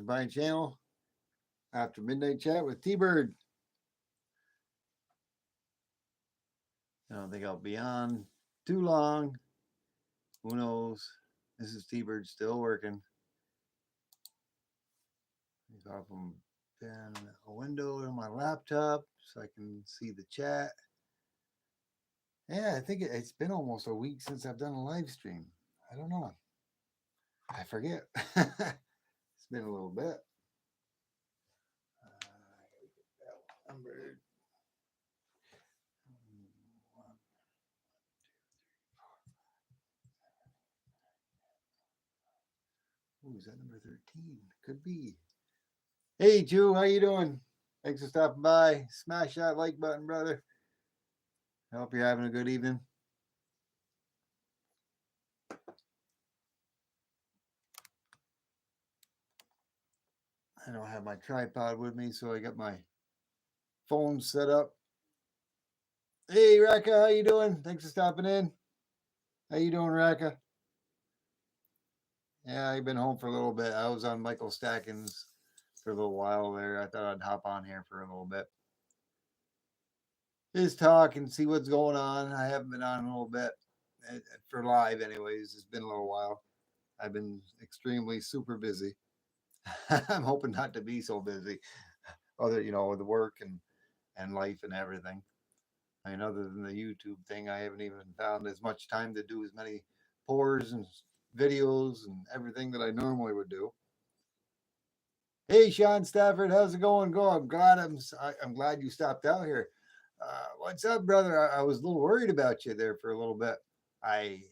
my channel. After Midnight Chat with T-Bird. I don't think I'll be on too long. Who knows? This is T-Bird still working. He's off a window on my laptop so I can see the chat. Yeah, I think it's been almost a week since I've done a live stream. I don't know. I forget. It's been a little bit. Number Ooh, is that number 13? Could be. Hey, Jew, how you doing? Thanks for stopping by. Smash that like button, brother. I hope you're having a good evening. I don't have my tripod with me, so I got my phone set up. Hey, Raka, how you doing? Thanks for stopping in. How you doing, Raka? Yeah, I've been home for a little bit. I was on Michael Stackins for a little while there. I thought I'd hop on here for a little bit. Just talk and see what's going on. I haven't been on a little bit for live anyways. It's been a little while. I've been extremely super busy. I'm hoping not to be so busy. Other, with the work and life and everything. I mean, other than the YouTube thing, I haven't even found as much time to do as many pours and videos and everything that I normally would do. Hey, Sean Stafford, how's it going? I'm glad I'm glad you stopped out here. What's up, brother? I was a little worried about you there for a little bit. I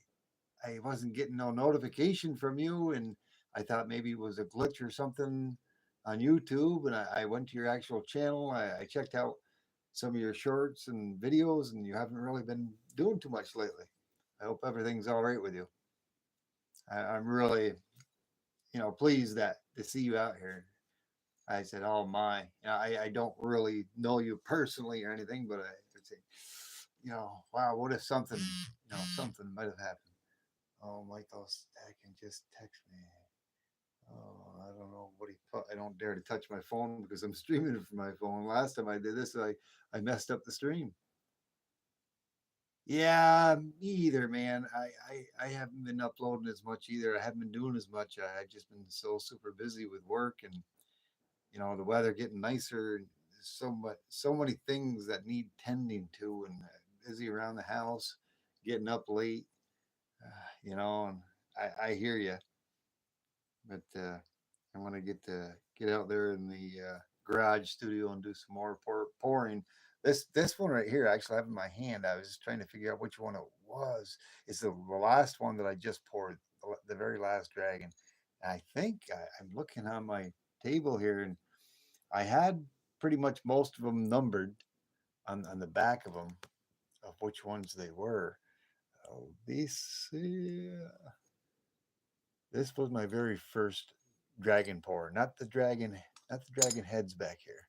wasn't getting no notification from you, and I thought maybe it was a glitch or something on YouTube. And I went to your actual channel. I checked out some of your shorts and videos, and you haven't really been doing too much lately. I hope everything's all right with you. I'm really, pleased to see you out here. I said, "Oh my!" I don't really know you personally or anything, but I would say, wow, what if something, something might have happened. Oh, Michael Stacken just text me. Oh, I don't know what he thought. I don't dare to touch my phone because I'm streaming it from my phone. Last time I did this, I messed up the stream. Yeah, me either, man. I haven't been uploading as much either. I haven't been doing as much. I've just been so super busy with work and the weather getting nicer and so many things that need tending to and busy around the house, getting up late, and I hear you, but I want to get out there in the garage studio and do some more pouring. This one right here, actually, I have in my hand. I was just trying to figure out which one it was. It's the last one that I just poured, the very last dragon. I think I'm looking on my table here, and I had pretty much most of them numbered on the back of them of which ones they were. Oh, this was my very first dragon pour, not the dragon heads back here.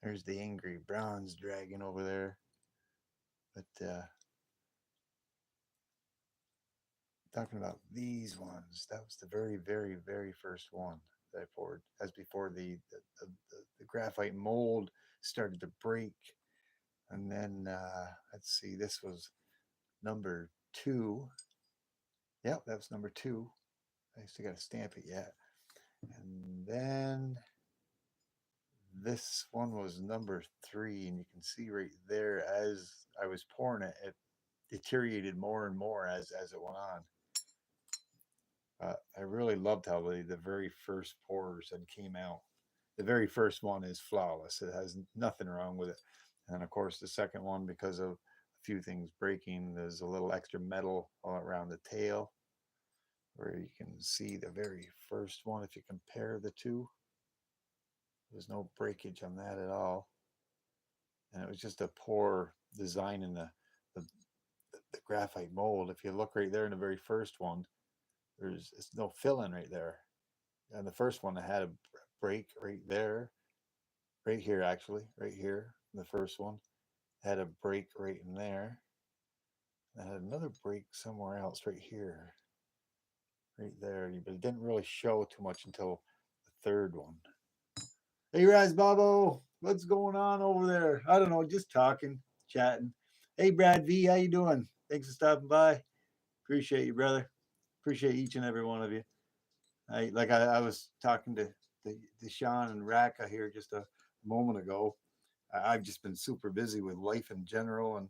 There's the angry bronze dragon over there. But talking about these ones, that was the very, very, very first one that I poured. As before the graphite mold started to break. And then let's see, this was number 2. Yep, that was number 2. I still got to stamp it yet. And then this one was number 3, and you can see right there as I was pouring it, it deteriorated more and more as it went on. I really loved how the very first pours that came out. The very first one is flawless. It has nothing wrong with it. And of course, the second one, because of a few things breaking, there's a little extra metal all around the tail where you can see the very first one. If you compare the two, there's no breakage on that at all. And it was just a poor design in the, the graphite mold. If you look right there in the very first one, it's no filling right there. And the first one, I had a break right there, right here actually, right here. The first one had a break right in there. I had another break somewhere else right here, right there. But it didn't really show too much until third one. Hey, Raz Bobo, what's going on over there? I don't know, just talking, chatting. Hey, Brad V, how you doing? Thanks for stopping by. Appreciate you, brother. Appreciate each and every one of you. I was talking to Sean and Raka here just a moment ago. I've just been super busy with life in general and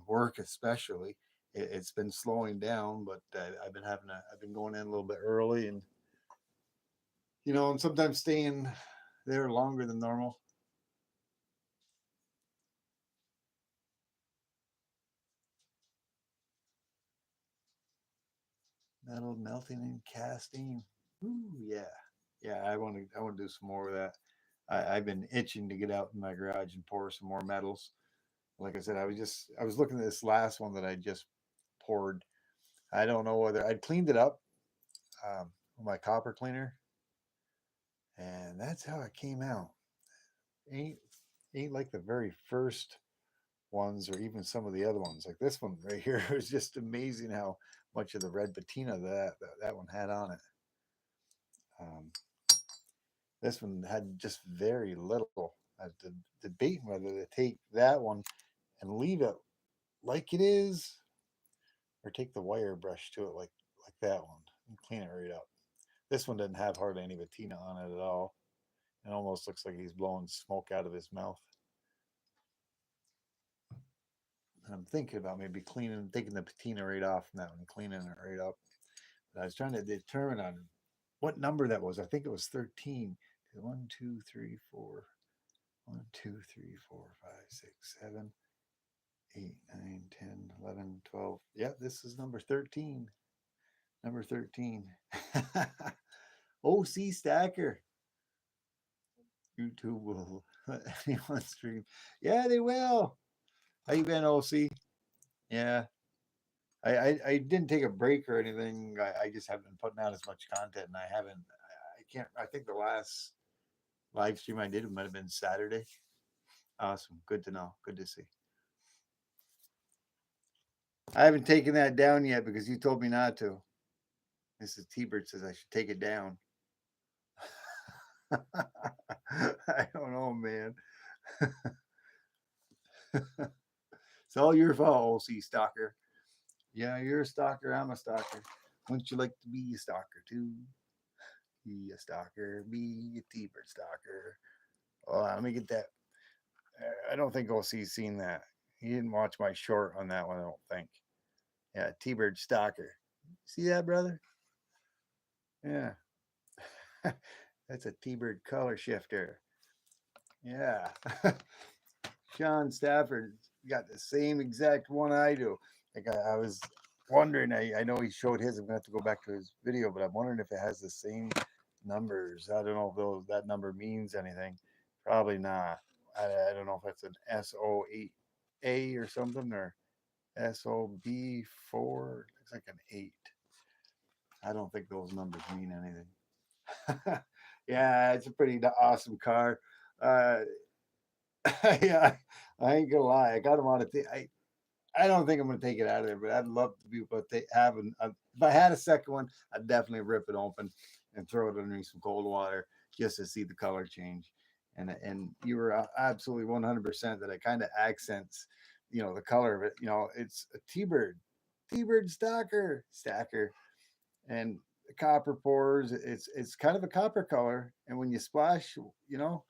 work especially. It's been slowing down, but I've been going in a little bit early, and and sometimes staying there longer than normal. Metal melting and casting. Ooh, yeah, yeah. I want to do some more of that. I've been itching to get out in my garage and pour some more metals. Like I said, I was looking at this last one that I just poured. I don't know whether I'd cleaned it up with my copper cleaner, and that's how it came out. Ain't ain't like the very first ones or even some of the other ones. Like this one right here is just amazing how much of the red patina that one had on it. Um, this one had just very little. I was debating whether to take that one and leave it like it is, or take the wire brush to it like that one and clean it right up. This one didn't have hardly any patina on it at all. It almost looks like he's blowing smoke out of his mouth. And I'm thinking about maybe taking the patina right off from that one, cleaning it right up. But I was trying to determine on what number that was. I think it was 13. 1, 2, 3, 4. 1, 2, 3, 4, 5, 6, 7, 8, 9, 10, 11, 12. Yeah, this is number 13. Number 13. OC Stacker. YouTube will let anyone stream. Yeah, they will. How you been, OC? Yeah. I didn't take a break or anything. I just haven't been putting out as much content, and I can't. I think the last live stream I did might have been Saturday. Awesome. Good to know. Good to see. I haven't taken that down yet because you told me not to. Mrs. T-Bird says I should take it down. I don't know, man. It's all your fault, OC Stalker. Yeah, you're a stalker. I'm a stalker. Wouldn't you like to be a stalker too? Be a stalker. Be a T-Bird stalker. Oh, let me get that. I don't think OC's seen that. He didn't watch my short on that one, I don't think. Yeah, T-Bird stalker. See that, brother? Yeah. That's a T-Bird color shifter. Yeah. Sean Stafford got the same exact one I do. Like I was wondering, I know he showed his. I'm gonna have to go back to his video, but I'm wondering if it has the same numbers. I don't know if that number means anything. Probably not. I don't know if it's an SO8A or something or SOB4. Looks like an 8. I don't think those numbers mean anything. Yeah, it's a pretty awesome car. Uh, yeah, I ain't gonna lie. I got him on it. I don't think I'm gonna take it out of there, but I'd love to be able to have if I had a second one, I'd definitely rip it open and throw it underneath some cold water just to see the color change. And you were absolutely 100% that it kind of accents, the color of it. It's a T-bird stacker, and the copper pores. It's kind of a copper color, and when you splash, when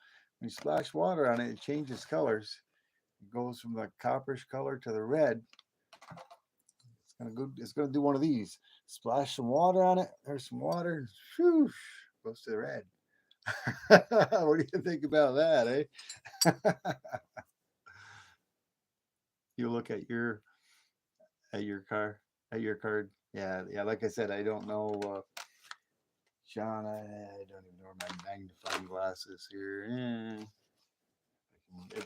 you splash water on it, it changes colors. It goes from the copperish color to the red. It's gonna do one of these. Splash some water on it. There's some water. Whew, goes to the red. What do you think about that, eh? You look at your car, at your card. Yeah, yeah. Like I said, I don't know, Sean. I don't even know where my magnifying glass is here.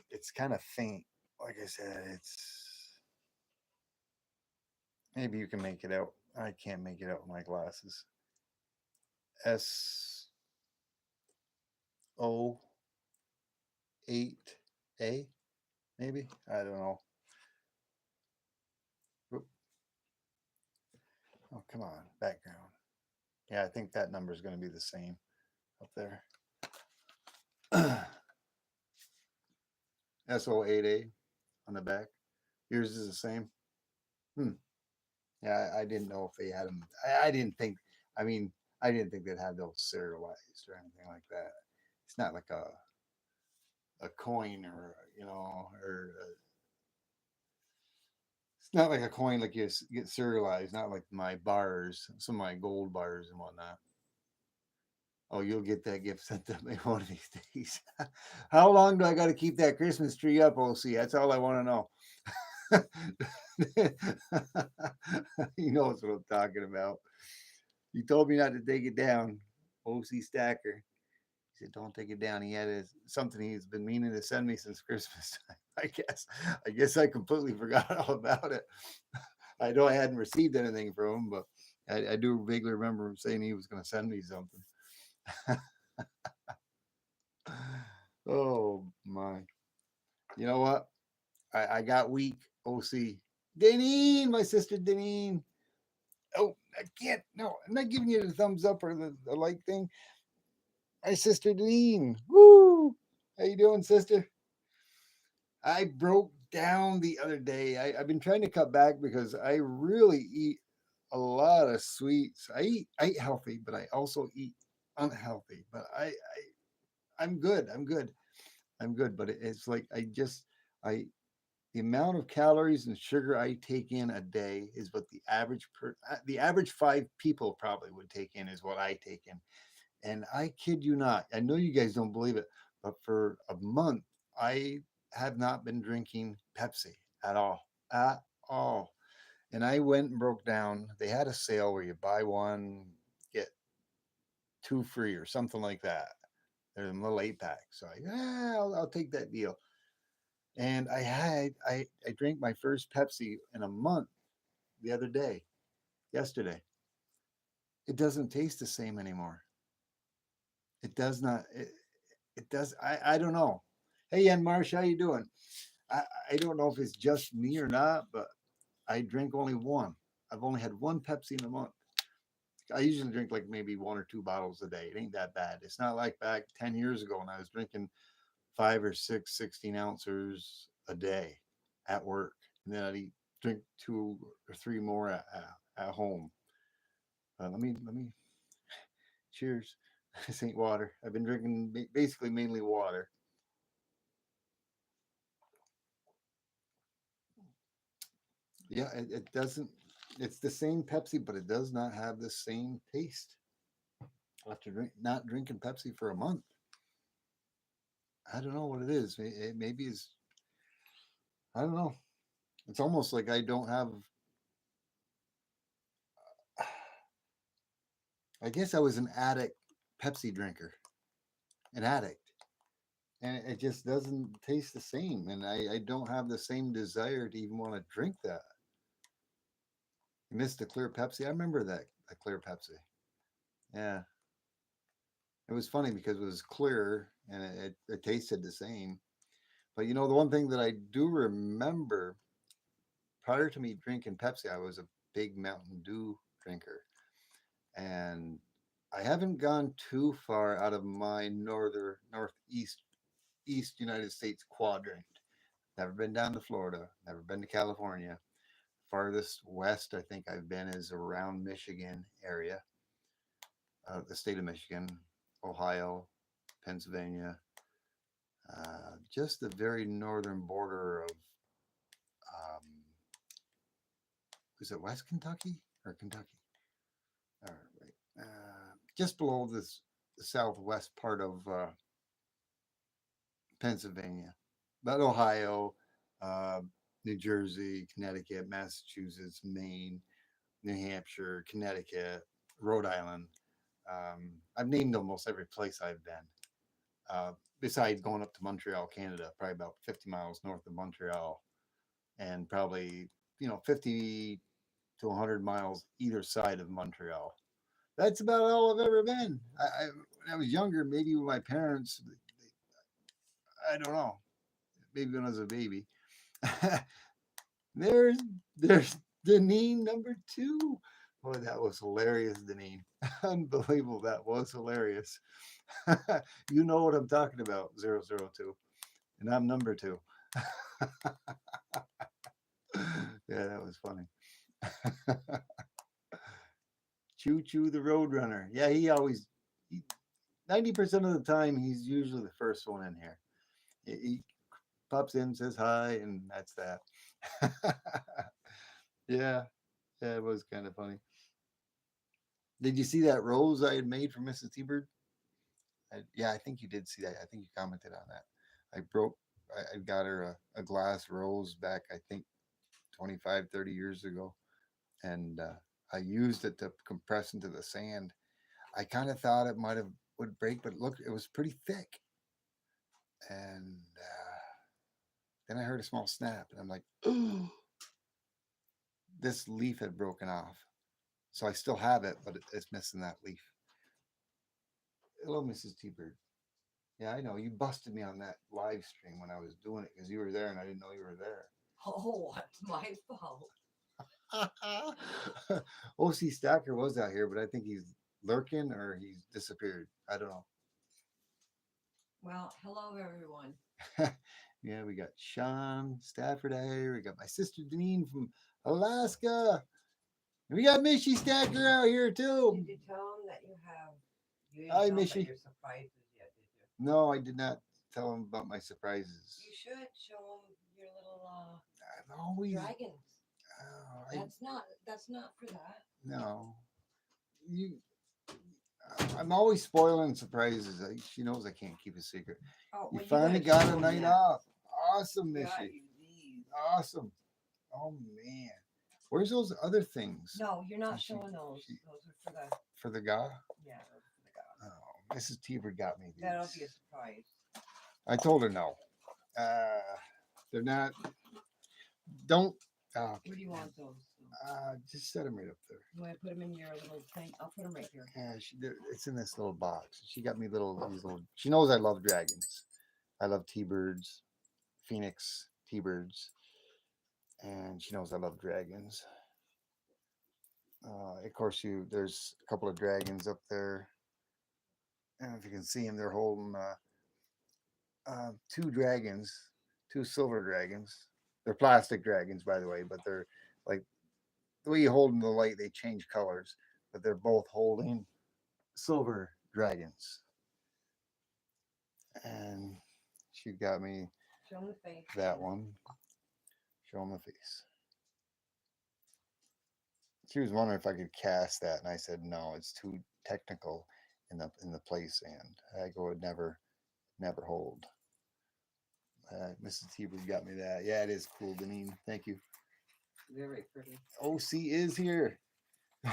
It's kind of faint. Like I said, it's maybe you can make it out. I can't make it out with my glasses. SO8A, maybe? I don't know. Oh, come on, background. Yeah, I think that number is going to be the same up there. SO8A on the back. Yours is the same. Hmm. Yeah, I didn't know if they had them. I didn't think. I mean, I didn't think they'd have those serialized or anything like that. It's not like a coin or or it's not like a coin like you get serialized. Not like my bars, some of my gold bars and whatnot. Oh, you'll get that gift sent to me one of these days. How long do I got to keep that Christmas tree up, OC? That's all I want to know. He knows what I'm talking about. He told me not to take it down. OC Stacker. He said, "Don't take it down." He had something he's been meaning to send me since Christmas time. I guess. I guess I completely forgot all about it. I know I hadn't received anything from him, but I do vaguely remember him saying he was going to send me something. Oh my! You know what? I got weak. OC. Deneen, my sister Deneen. Oh, I can't. No, I'm not giving you the thumbs up or the like thing. My sister Deneen. Woo! How you doing, sister? I broke down the other day. I've been trying to cut back because I really eat a lot of sweets. I eat healthy, but I also eat unhealthy. But I'm good. I'm good. I'm good. But it's like I the amount of calories and sugar I take in a day is what the average 5 people probably would take in is what I take in. And I kid you not, I know you guys don't believe it, but for a month I have not been drinking Pepsi at all. At all. And I went and broke down. They had a sale where you buy one, get two free or something like that. They're in little 8 packs. So I'll take that deal. And I drank my first Pepsi in a month the other day, yesterday. It doesn't taste the same anymore. It does not. It does. I don't know. Hey, Ann Marsh, how you doing? I, I don't know if it's just me or not, but I drink only one. I've only had one Pepsi in a month. I usually drink like maybe 1 or 2 bottles a day. It ain't that bad. It's not like back 10 years ago when I was drinking 5 or 6 16 ounces a day at work. And then drink 2 or 3 more at home. Let me cheers. This ain't water. I've been drinking basically mainly water. Yeah, it doesn't. It's the same Pepsi, but it does not have the same taste after not drinking Pepsi for a month. I don't know what it is. Maybe it's. I don't know. It's almost like I don't have. I guess I was an addict Pepsi drinker, an addict, and it just doesn't taste the same. And I don't have the same desire to even want to drink that. I missed the clear Pepsi. I remember that a clear Pepsi. Yeah, it was funny because it was clear and it tasted the same. But the one thing that I do remember prior to me drinking Pepsi, I was a big Mountain Dew drinker, and I haven't gone too far out of my northeast East United States quadrant. Never been down to Florida. Never been to California. Farthest west I think I've been is around Michigan area, the state of Michigan, Ohio, Pennsylvania, just the very northern border of, um, is it West Kentucky or Kentucky? All right, just below the southwest part of Pennsylvania, but Ohio, uh, New Jersey, Connecticut, Massachusetts, Maine, New Hampshire, Connecticut, Rhode Island. I've named almost every place I've been. Besides going up to Montreal, Canada, probably about 50 miles north of Montreal, and probably 50 to 100 miles either side of Montreal. That's about all I've ever been. When I was younger, maybe with my parents, I don't know, maybe when I was a baby. there's there's Deneen number 2. Boy, that was hilarious, Deneen. Unbelievable. That was hilarious. You know what I'm talking about, 002. And I'm number 2. Yeah, that was funny. Choo Choo the Roadrunner. Yeah, he always, 90% of the time, he's usually the first one in here. He pops in, says hi, and that's that. Yeah, yeah, it was kind of funny. Did you see that rose I had made for Mrs. T-Bird? Yeah, I think you did see that. I think you commented on that. I broke, I got her a glass rose back, I think 25, 30 years ago. And I used it to compress into the sand. I kind of thought it might have would break, but look, it was pretty thick. And then I heard a small snap, and I'm like, "Oh, this leaf had broken off." So I still have it, but it's missing that leaf. Hello, Mrs. T-Bird. Yeah, I know you busted me on that live stream when I was doing it because you were there and I didn't know you were there. Oh, it's my fault. OC Stacker was out here, but I think he's lurking or he's disappeared. I don't know. Well, hello everyone. Yeah, we got Sean Stafford out here. We got my sister Deneen from Alaska. And we got Mishy Stacker out here too. Did you tell them that you didn't Hi, tell them Mishy. that your surprises yet, did you? No, I did not tell him about my surprises. You should show them your little I've always. dragons. Oh, That's not for that. no. You. I'm always spoiling surprises. She knows I can't keep a secret. Oh, You well, finally gotta got show a 'em night that. off. Awesome, Got Mishy. you these. Awesome. Oh man. Where's those other things? No, you're not She- showing those. she- Those are for the For the guy? yeah, those are for the god. Oh, Mrs. Teever got me these. That'll be a surprise. I told her no. They're not. Don't. Oh, Where do you want those? just set them right up there. You want to put them in your little thing? I'll put them right here. Yeah, it's in this little box. She got me these little. She knows I love dragons. I love T-birds, Phoenix T-birds, and she knows I love dragons. Of course, there's a couple of dragons up there. I don't know if you can see them. They're holding two dragons, two silver dragons. They're plastic dragons, by the way, but they're like the way you hold them in the light, they change colors, but they're both holding silver dragons. And she got me Show them the face. that one. Show them the face. She was wondering if I could cast that, and I said no. It's too technical in the play sand. I go would never hold. Mrs. Hebert got me that. Yeah, it is cool, Deneen. Thank you. Very pretty. OC is here.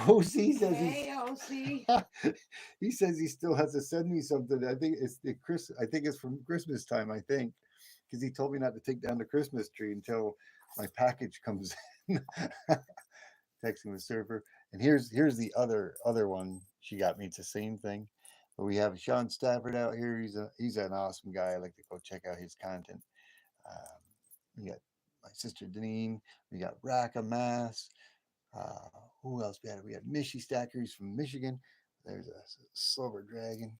OC says Hey, OC. he says he still has to send me something. I think I think it's from Christmas time. I think because he told me not to take down the Christmas tree until my package comes in. Texting the server. And here's the other one she got me. It's the same thing. But we have Sean Stafford out here. He's an awesome guy. I like to go check out his content. We got my sister Deneen. We got Raka Mass. Who else we had? We had Mishy Stackers from Michigan. There's a silver dragon.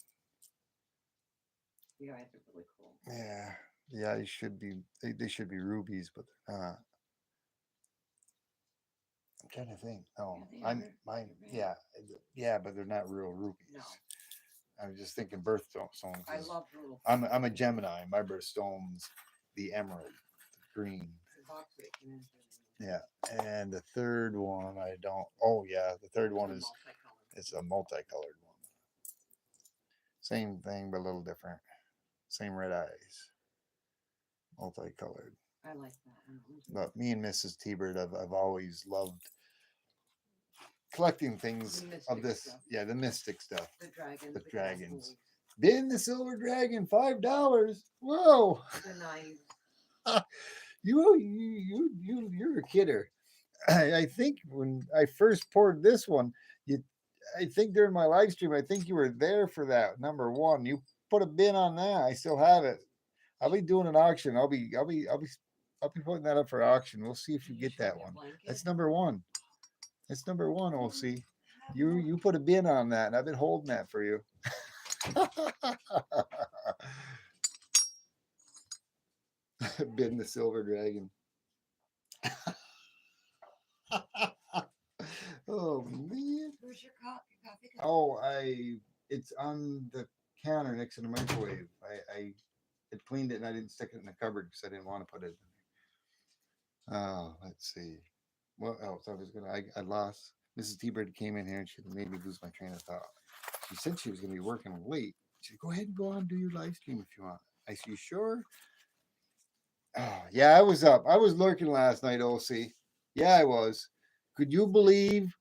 You guys are really cool. Yeah, yeah. They should be. They should be rubies, but they're not. I'm trying to think. No, Yeah, I'm they are. mine. You're right. Yeah, but they're not real rubies. No. I was just thinking birthstones. I love the little. I'm a Gemini. My birthstone's the emerald, the green. The box that came in. Yeah, and the third one I don't. Oh yeah, the third one is Multicolored. it's a multicolored one. Same thing but a little different. Same red eyes, multicolored. I like that one. But me and Mrs. T-Bird, I've always loved collecting things The of mystic this. stuff. Yeah, the mystic stuff. The dragons. The gold dragons. bulls, Bin the silver dragon, $5. Whoa, The knives. you're a kidder. I think when I first poured this one, I think during my live stream, I think you were there for that number one. You put a bin on that. I still have it. I'll be doing an auction. I'll be putting that up for auction. We'll see if you get show that me a one. blanket? That's number one. That's number one, OC. You put a bin on that, and I've been holding that for you. Ben the Silver Dragon. Oh man. Where's your coffee cup? Oh, it's on the counter next to the microwave. I had cleaned it and I didn't stick it in the cupboard because I didn't want to put it in there. Oh, let's see. What else? I lost. Mrs. T-Bird came in here and she made me lose my train of thought. She said she was going to be working late. She said, go ahead and go on and do your live stream if you want. I said, you sure? Oh, yeah, I was up. I was lurking last night, OC. Yeah, I was. Could you believe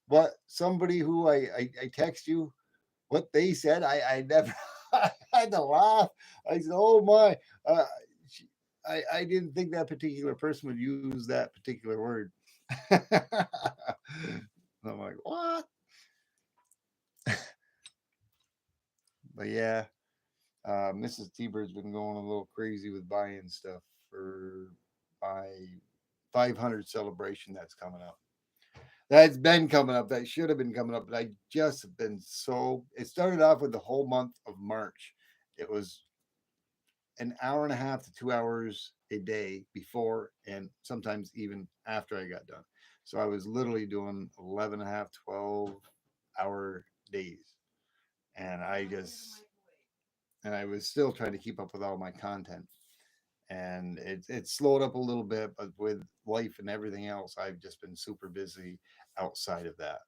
what somebody who I text you, what they said? I never, I had to laugh. I said, oh my. Uh, I didn't think that particular person would use that particular word. I'm like, what? But yeah, Mrs. T-Bird's been going a little crazy with buying stuff for my 500 celebration that's coming up. That's been coming up. That should have been coming up, but I just have been so. It started off with the whole month of March. It was an hour and a half to 2 hours a day before and sometimes even after I got done. So I was literally doing 11 and a half, 12-hour days. And I was still trying to keep up with all my content. And it slowed up a little bit, but with life and everything else, I've just been super busy outside of that.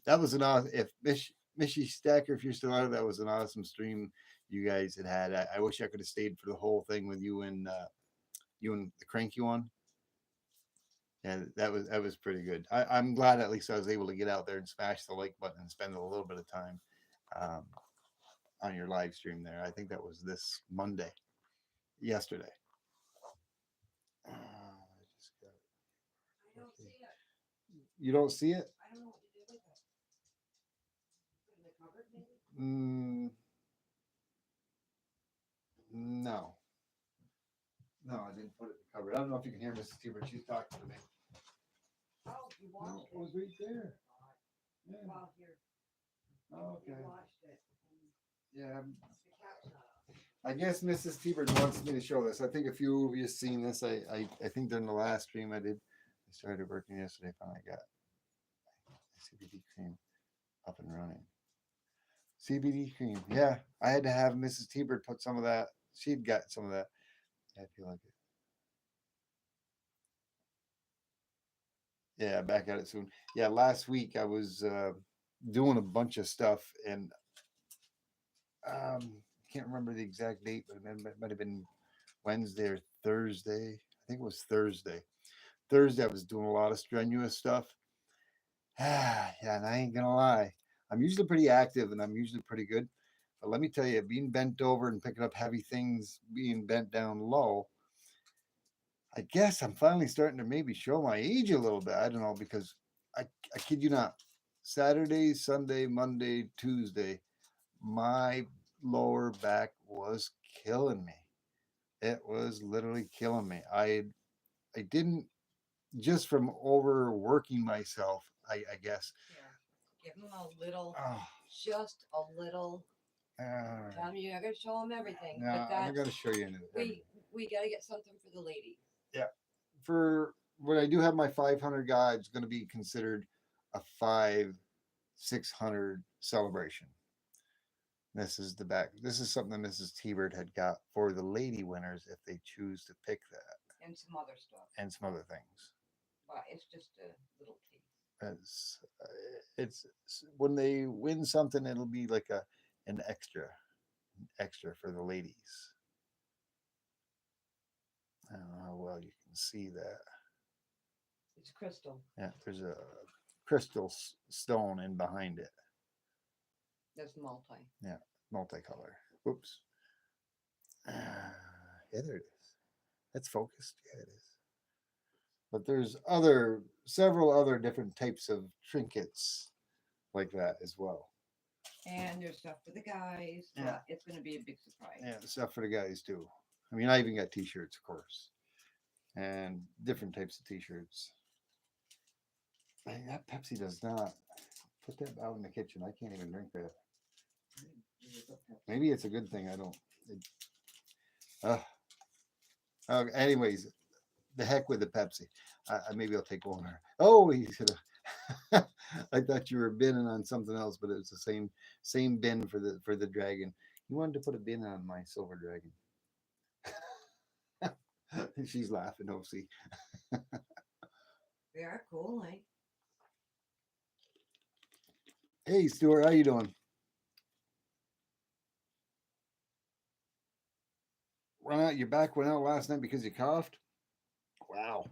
That was an awesome. If Mishy Stacker, if you're still out, that was an awesome stream you guys had. I wish I could have stayed for the whole thing with you and the cranky one. Yeah, that was pretty good. I'm glad at least I was able to get out there and smash the like button and spend a little bit of time um, on your live stream there. I think that was this Monday, yesterday. I just got I don't see it. You don't see it? I don't know what to do with it. Put it in the cupboard, maybe? No. No, I didn't put it in the cupboard. I don't know if you can hear Mrs. T, but she's talking to me. Oh, you No, watched it was right there. Yeah. Well, here, Oh, you okay. watched it. Yeah. The cat's not up. I guess Mrs. T-Bird wants me to show this. I think a few of you have seen this. I think during the last stream I did. I started working yesterday. Finally got CBD cream up and running. CBD cream. Yeah, I had to have Mrs. T-Bird put some of that. She'd got some of that. I feel like it. Yeah, back at it soon. Yeah, last week I was doing a bunch of stuff and can't remember the exact date, but it might have been Wednesday or Thursday. I think it was Thursday. Thursday I was doing a lot of strenuous stuff. Yeah, and I ain't gonna lie. I'm usually pretty active and I'm usually pretty good. But let me tell you, being bent over and picking up heavy things, being bent down low, I guess I'm finally starting to maybe show my age a little bit. I don't know because I kid you not, Saturday, Sunday, Monday, Tuesday, my lower back was killing me. It was literally killing me. I didn't just from overworking myself. I guess. Here, give him a little, Oh, just a little. uh, You're not gonna show him everything, no, but I'm that's, gonna show you in we gotta get something for the ladies. Yeah, for when I do have my 500 guy, it's going to be considered a 600 celebration. This is the back. This is something that Mrs. T-Bird had got for the lady winners if they choose to pick that And some other stuff, and some other things. but it's just a little piece. It's when they win something, it'll be like an extra for the ladies. I don't know how well you can see that. It's crystal. Yeah, there's a crystal stone in behind it. There's multi. Yeah, multicolor. Whoops. Yeah, there it is. That's focused. Yeah, it is. But there's several other different types of trinkets like that as well. And there's stuff for the guys. Yeah. It's gonna be a big surprise. Yeah, stuff for the guys too. I mean, I even got t-shirts, of course, and different types of t-shirts. Man, that Pepsi does not put that out in the kitchen. I can't even drink that. Maybe it's a good thing I don't. Anyways, the heck with the Pepsi. Maybe I'll take one. Oh, he said, I thought you were binning on something else, but it was the same bin for the dragon. You wanted to put a bin on my silver dragon. She's laughing. Oh, see. They are cool. Like, Hey, Stuart, how you doing? Run out. Your back went out last night because you coughed. Wow.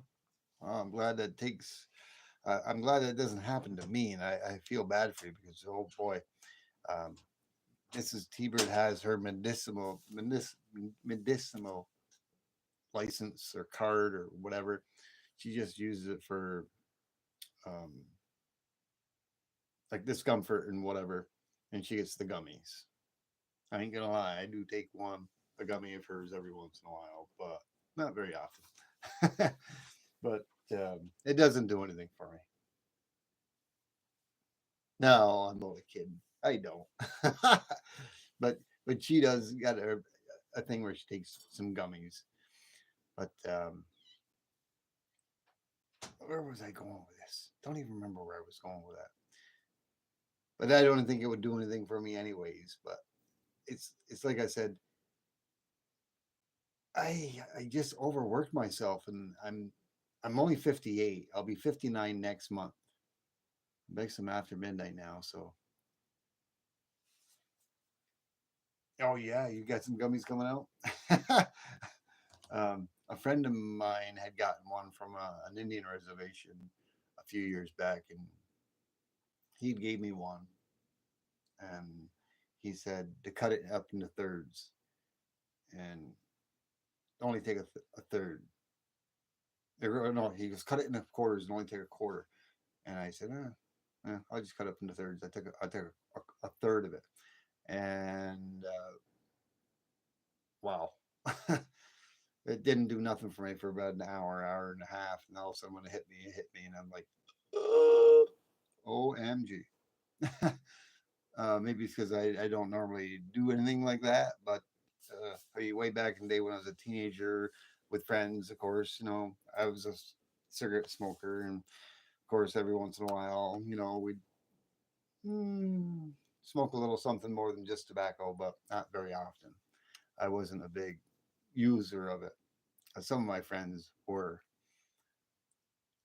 I'm glad that takes. I'm glad that doesn't happen to me, and I feel bad for you because oh boy, um, Mrs. T-Bird has her medicinal license or card or whatever. She just uses it for um, like discomfort and whatever, and she gets the gummies. I ain't gonna lie, I do take a gummy of hers every once in a while, but not very often. But it doesn't do anything for me. No, I'm only kidding. I don't. but she does got a thing where she takes some gummies. But where was I going with this? Don't even remember where I was going with that. But I don't think it would do anything for me anyways. But it's like I said, I just overworked myself, and I'm only 58. I'll be 59 next month. Makes them after midnight now, so. Oh yeah, you got some gummies coming out. A friend of mine had gotten one from an Indian reservation a few years back, and he gave me one, and he said to cut it up into thirds and only take a third. No, he goes cut it into quarters and only take a quarter. And I said, I'll just cut it up into thirds. I took a third of it, and wow. It didn't do nothing for me for about an hour and a half, and all of a sudden when it hit me, and I'm like, OMG. Maybe it's because I don't normally do anything like that, but way back in the day when I was a teenager with friends, of course, I was a cigarette smoker, and of course, every once in a while, we'd smoke a little something more than just tobacco, but not very often. I wasn't a big user of it. Some of my friends were.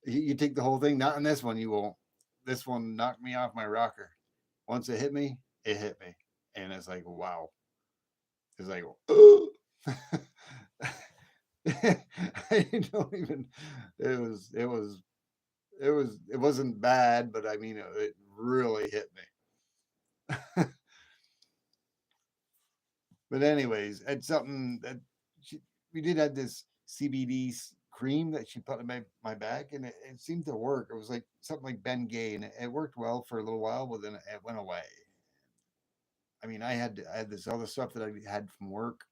You take the whole thing. Not in this one, you won't. This one knocked me off my rocker. Once it hit me, and it's like wow. It's like I don't even. It wasn't bad, but I mean it really hit me. But anyways, it's something that we did have this CBD cream that she put in my back, and it seemed to work. It was like something like Ben Gay, and it worked well for a little while, but then it went away. I mean, I had this other stuff that I had from work.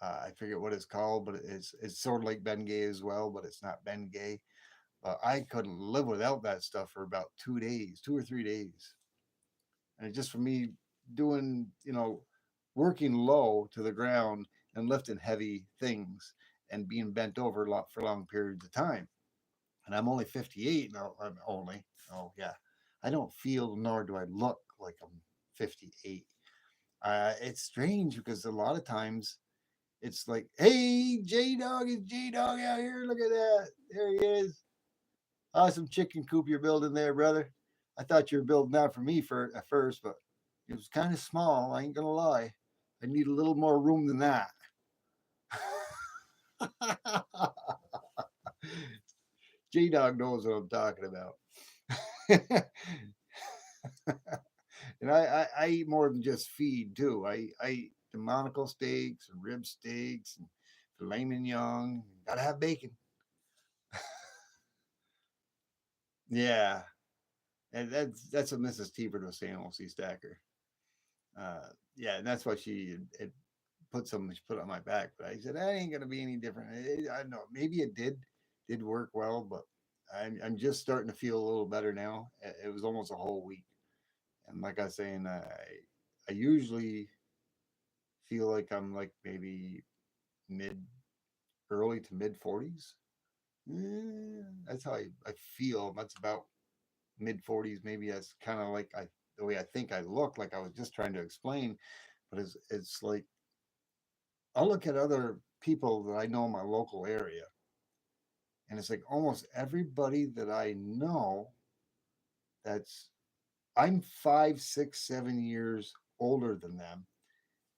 I forget what it's called, but it's sort of like Ben Gay as well, but it's not Ben Gay. But I couldn't live without that stuff for about 2 days, 2 or 3 days, and just for me doing, working low to the ground and lifting heavy things and being bent over a lot for long periods of time. And I'm only 58 now. I'm only, oh yeah, I don't feel nor do I look like I'm 58. It's strange because a lot of times it's like, hey, J Dog is J Dog out here. Look at that. There he is. Awesome chicken coop you're building there, brother. I thought you were building that for me at first, but it was kind of small. I ain't gonna lie. I need a little more room than that. J Dog knows what I'm talking about. And I eat more than just feed too. I eat the monocle steaks and rib steaks and filet mignon. Gotta have bacon. Yeah, and that's what Mrs. T-Bird was saying. We'll see Stacker. Yeah, and that's why it she put on my back. But I said that ain't gonna be any different. I don't know. Maybe it did work well, but I'm just starting to feel a little better now. It was almost a whole week, and like I was saying, I usually feel like I'm like maybe mid early to mid 40s. That's how I feel. That's about mid 40s. Maybe that's kind of like the way I think I look, like I was just trying to explain. But it's like I'll look at other people that I know in my local area, and it's like almost everybody that I know that's I'm 5, 6, 7 years older than them.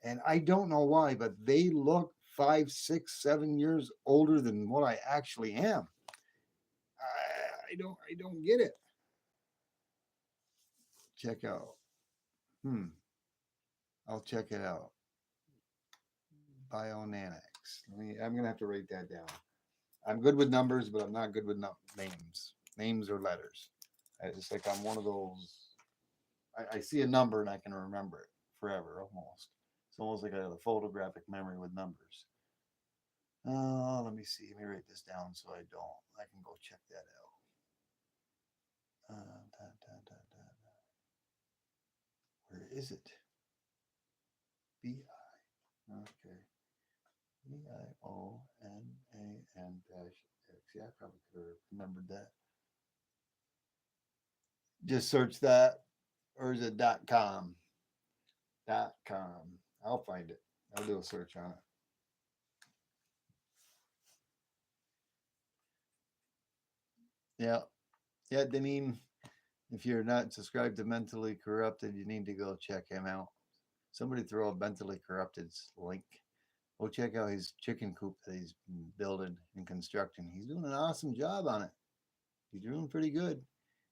And I don't know why, but they look 5, 6, 7 years older than what I actually am. I don't get it. Check out. Hmm. I'll check it out. Bionanics. I'm gonna have to write that down. I'm good with numbers, but I'm not good with names. Names or letters. It's like I'm one of those. I see a number and I can remember it forever almost. It's almost like I have a photographic memory with numbers. Let me see. Let me write this down so I don't. I can go check that out. Where is it? BI. Okay. BIONAN-X. Yeah, I probably could have remembered that. Just search that, or is it .com? .com. I'll find it. I'll do a search on it. Yeah. Yeah, Deneen, if you're not subscribed to Mentally Corrupted, you need to go check him out. Somebody throw a Mentally Corrupted's link. Go check out his chicken coop that he's building and constructing. He's doing an awesome job on it. He's doing pretty good.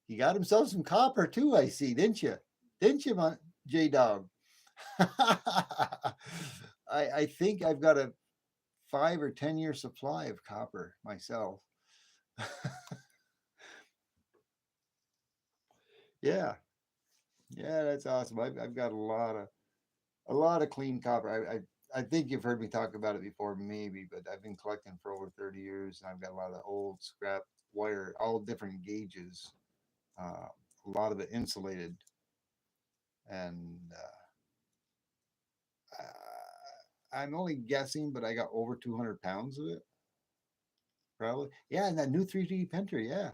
He got himself some copper too, I see, didn't you? Didn't you, J Dog? I think I've got a 5 or 10 year supply of copper myself. Yeah, yeah, that's awesome. I've got a lot of clean copper. I think you've heard me talk about it before, maybe, but I've been collecting for over 30 years, and I've got a lot of old scrap wire, all different gauges. A lot of it insulated, and I'm only guessing, but I got over 200 pounds of it, probably. Yeah, and that new 3D printer, yeah.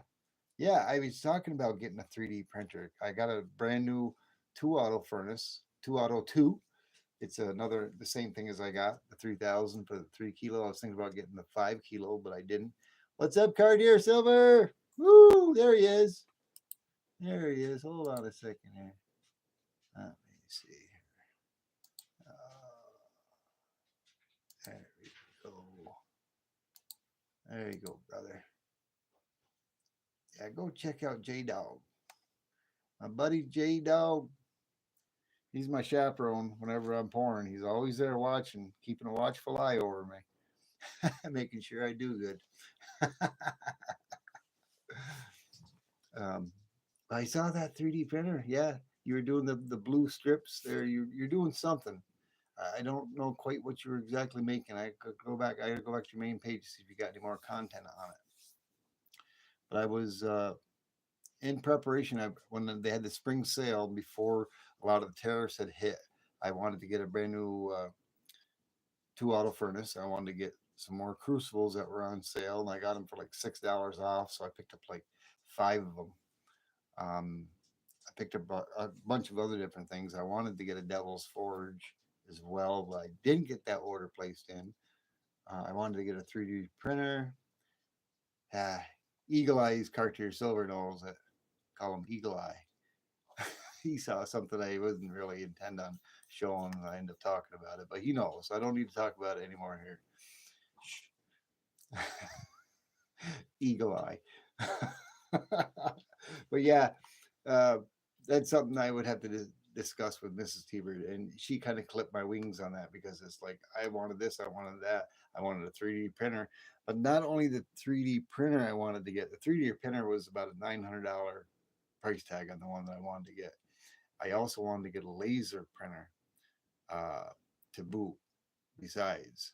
Yeah, I was talking about getting a 3D printer. I got a brand new 2 auto furnace, 2 auto 2. It's the same thing as I got the 3000 for the 3 kilo. I was thinking about getting the 5 kilo, but I didn't. What's up, Cartier Silver? Woo! There he is. There he is. Hold on a second here. Let me see here. There we go. There you go, brother. Yeah, go check out J Dog. My buddy J Dog. He's my chaperone whenever I'm pouring. He's always there watching, keeping a watchful eye over me, making sure I do good. um, I saw that 3D printer. Yeah, you were doing the blue strips there. You're doing something. I don't know quite what you were exactly making. I could go back. I gotta go back to your main page to see if you got any more content on it. But I was in preparation. When they had the spring sale before a lot of the tariffs had hit, I wanted to get a brand new 2 auto furnace. I wanted to get some more crucibles that were on sale, and I got them for like $6 off. So I picked up like 5 of them. I picked up a bunch of other different things. I wanted to get a Devil's Forge as well, but I didn't get that order placed in. I wanted to get a 3D printer. Eagle Eyes Cartier Silver knows it. Call him Eagle Eye. He saw something I wasn't really intend on showing, and I ended up talking about it. But he knows. I don't need to talk about it anymore here. Eagle Eye. But yeah, uh, that's something I would have to discuss with Mrs. T-Bird, and she kind of clipped my wings on that because it's like I wanted this, I wanted that, I wanted a 3D printer, but not only the 3D printer I wanted to get. The 3D printer was about a $900 price tag on the one that I wanted to get. I also wanted to get a laser printer uh, to boot besides,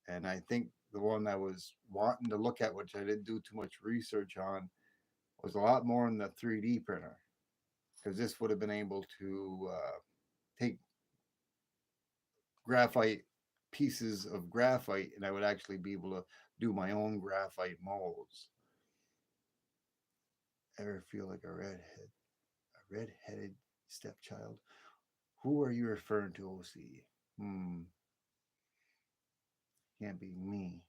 and I think the one I was wanting to look at, which I didn't do too much research on, was a lot more in the 3D printer because this would have been able to take graphite pieces of graphite, and I would actually be able to do my own graphite molds. Ever feel like a redheaded stepchild? Who are you referring to, OC? Can't be me.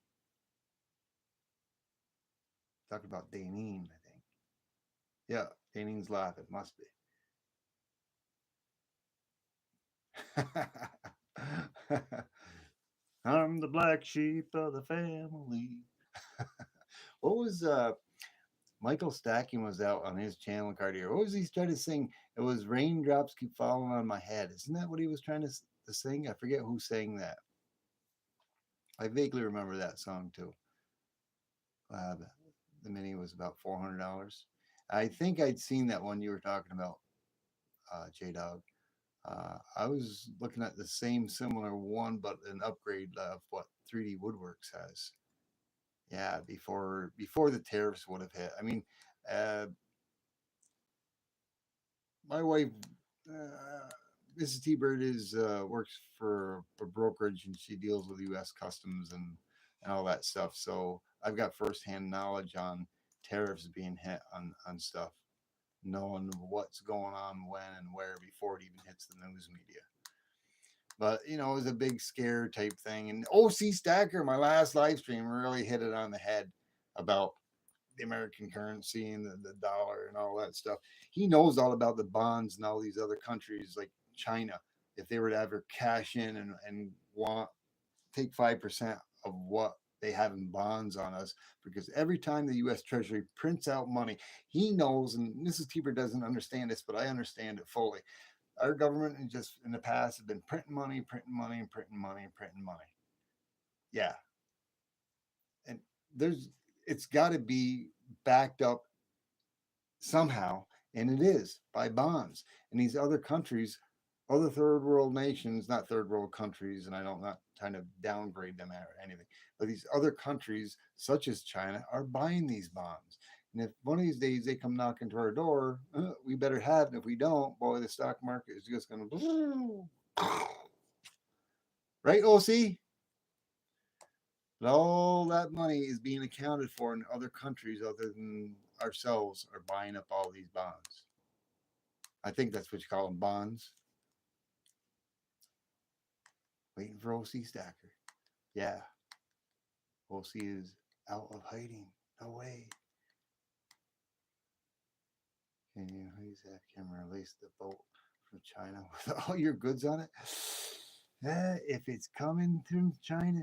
Talking about Danine, I think. Yeah, Danine's laughing. Must be. I'm the black sheep of the family. What was Michael Stacking was out on his channel card here? What was he trying to sing? It was raindrops keep falling on my head. Isn't that what he was trying to sing? I forget who sang that. I vaguely remember that song too. The mini was about $400. I think I'd seen that one you were talking about, J Dog. I was looking at the same similar one, but an upgrade of what 3D Woodworks has. Yeah, before the tariffs would have hit. I mean, uh, my wife, Mrs. T-Bird, is works for a brokerage, and she deals with U.S. Customs and all that stuff. So I've got firsthand knowledge on tariffs being hit on stuff, knowing what's going on when and where before it even hits the news media. But it was a big scare type thing. And OC Stacker, my last live stream, really hit it on the head about the American currency and the dollar and all that stuff. He knows all about the bonds and all these other countries like China. If they were to ever cash in and want take 5% of what they have in bonds on us, because every time the U.S. Treasury prints out money, he knows, and Mrs. Tieber doesn't understand this, but I understand it fully. Our government has just in the past have been printing money, printing money, and printing money, and printing money. Yeah. And it's got to be backed up somehow, and it is by bonds. And these other countries, other third world nations, not third world countries, and I don't not trying to downgrade them or anything, but these other countries, such as China, are buying these bonds. And if one of these days they come knocking to our door, we better have it. If we don't, boy, the stock market is just going to. Right, OC? But all that money is being accounted for in other countries other than ourselves are buying up all these bonds. I think that's what you call them, bonds. Waiting for OC Stacker. Yeah. OC is out of hiding. No way. Can you use that camera? Release the boat from China with all your goods on it? If it's coming through China,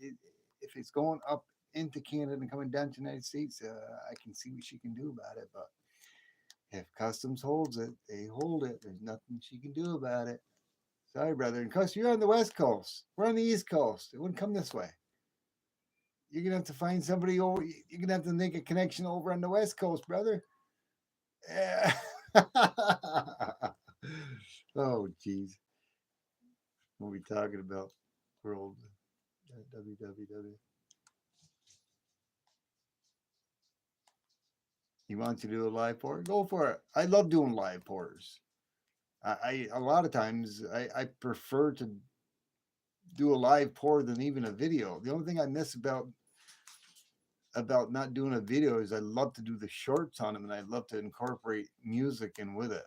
if it's going up into Canada and coming down to the United States, I can see what she can do about it. But if customs holds it, they hold it. There's nothing she can do about it. Sorry, brother. And cause you're on the West Coast. We're on the East Coast. It wouldn't come this way. You're gonna have to find somebody over. You're gonna have to make a connection over on the West Coast, brother. Yeah. Oh, jeez. What are we talking about? World www. You want to do a live pour? Go for it. I love doing live pours. I a lot of times I prefer to do a live pour than even a video. The only thing I miss about not doing a video is I love to do the shorts on them, and I love to incorporate music in with it.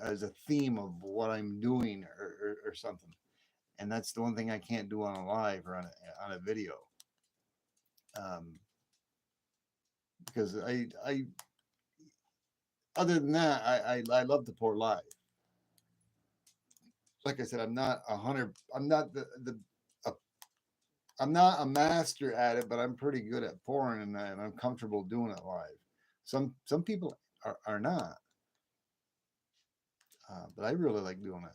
As a theme of what I'm doing or something. And that's the one thing I can't do on a live or on a video. Because I other than that, I love to pour live. Like I said, I'm not I'm not I'm not a master at it, but I'm pretty good at pouring, and I'm comfortable doing it live. Some people are not, but I really like doing it.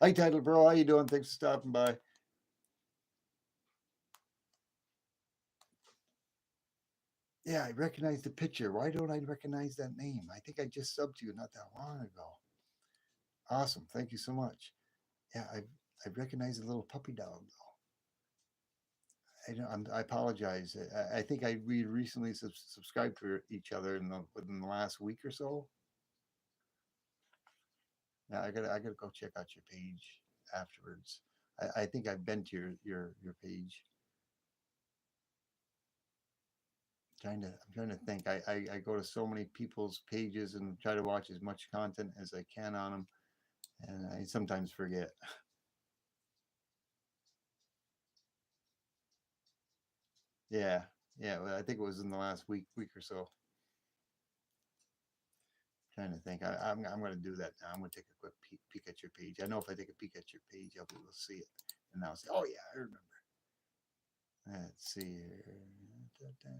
Hi, Title Bro, how you doing? Thanks for stopping by. Yeah, I recognize the picture. Why don't I recognize that name? I think I just subbed to you not that long ago. Awesome, thank you so much. Yeah, I recognize a little puppy dog though. I apologize. I think we recently subscribed to each other within the last week or so. Yeah, I gotta go check out your page afterwards. I think I've been to your page. I'm trying to think. I go to so many people's pages and try to watch as much content as I can on them, and I sometimes forget. Yeah, yeah. Well, I think it was in the last week or so. Trying to think. I'm going to do that now. I'm going to take a quick peek at your page. I know if I take a peek at your page, I'll be able to see it, and I'll say, "Oh yeah, I remember." Let's see here. Da, da.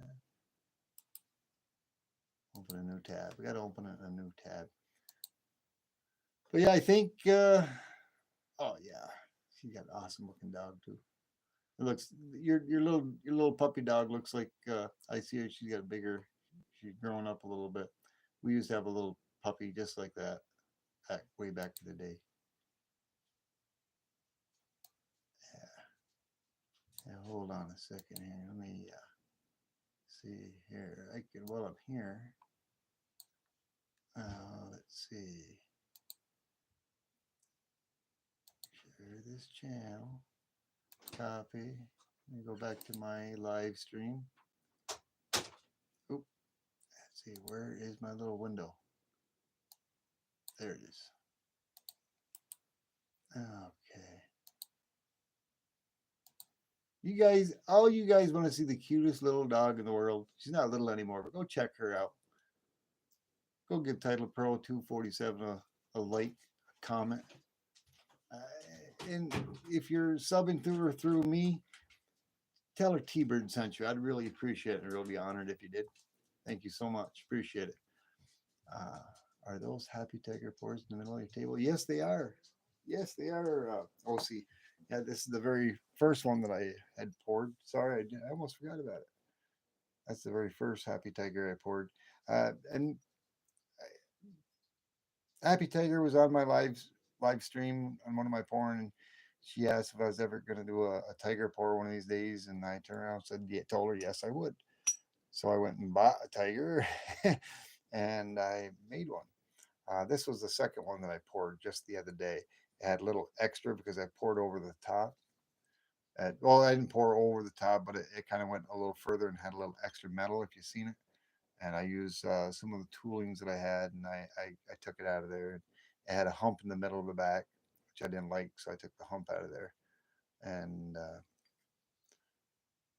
Open a new tab. We got to open a new tab. But yeah, I think. Oh yeah, she got an awesome looking dog too. It looks your little puppy dog looks like I see her. She's got a bigger. She's grown up a little bit. We used to have a little puppy just like that back way back in the day. Yeah. Yeah, hold on a second here. Let me see here. I can while I'm here. Let's see. Share this channel. Copy. Let me go back to my live stream. Oop. Let's see. Where is my little window? There it is. Okay. All you guys want to see the cutest little dog in the world. She's not little anymore, but go check her out. Go give Title Pro 247 a like, a comment. And if you're subbing through her through me, tell her T-Bird sent you. I'd really appreciate it and really be honored if you did. Thank you so much. Appreciate it. Uh, are those Happy Tiger pours in the middle of your table? Yes, they are. Yes, they are. OC. Yeah, this is the very first one that I had poured. Sorry, I almost forgot about it. That's the very first Happy Tiger I poured. And Happy Tiger was on my live stream on one of my porn, and she asked if I was ever going to do a tiger pour one of these days, and I turned around and said, yeah, told her yes, I would. So I went and bought a tiger, and I made one. This was the second one that I poured just the other day. It had a little extra because I poured over the top. Well, I didn't pour over the top, but it kind of went a little further and had a little extra metal, if you've seen it. And I used some of the toolings that I had, and I took it out of there. It had a hump in the middle of the back, which I didn't like, so I took the hump out of there. And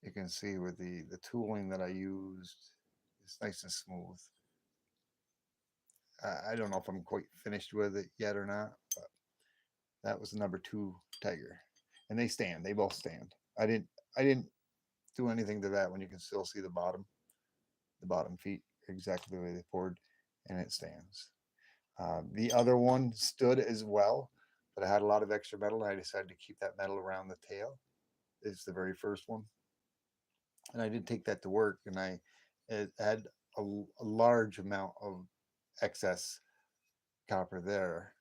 you can see with the tooling that I used, it's nice and smooth. I don't know if I'm quite finished with it yet or not, but that was the number 2 tiger, and they stand. They both stand. I didn't do anything to that. When you can still see the bottom feet exactly the way they poured, and it stands. The other one stood as well, but I had a lot of extra metal, and I decided to keep that metal around the tail. It's the very first one, and I did take that to work, and it had a large amount of excess copper there.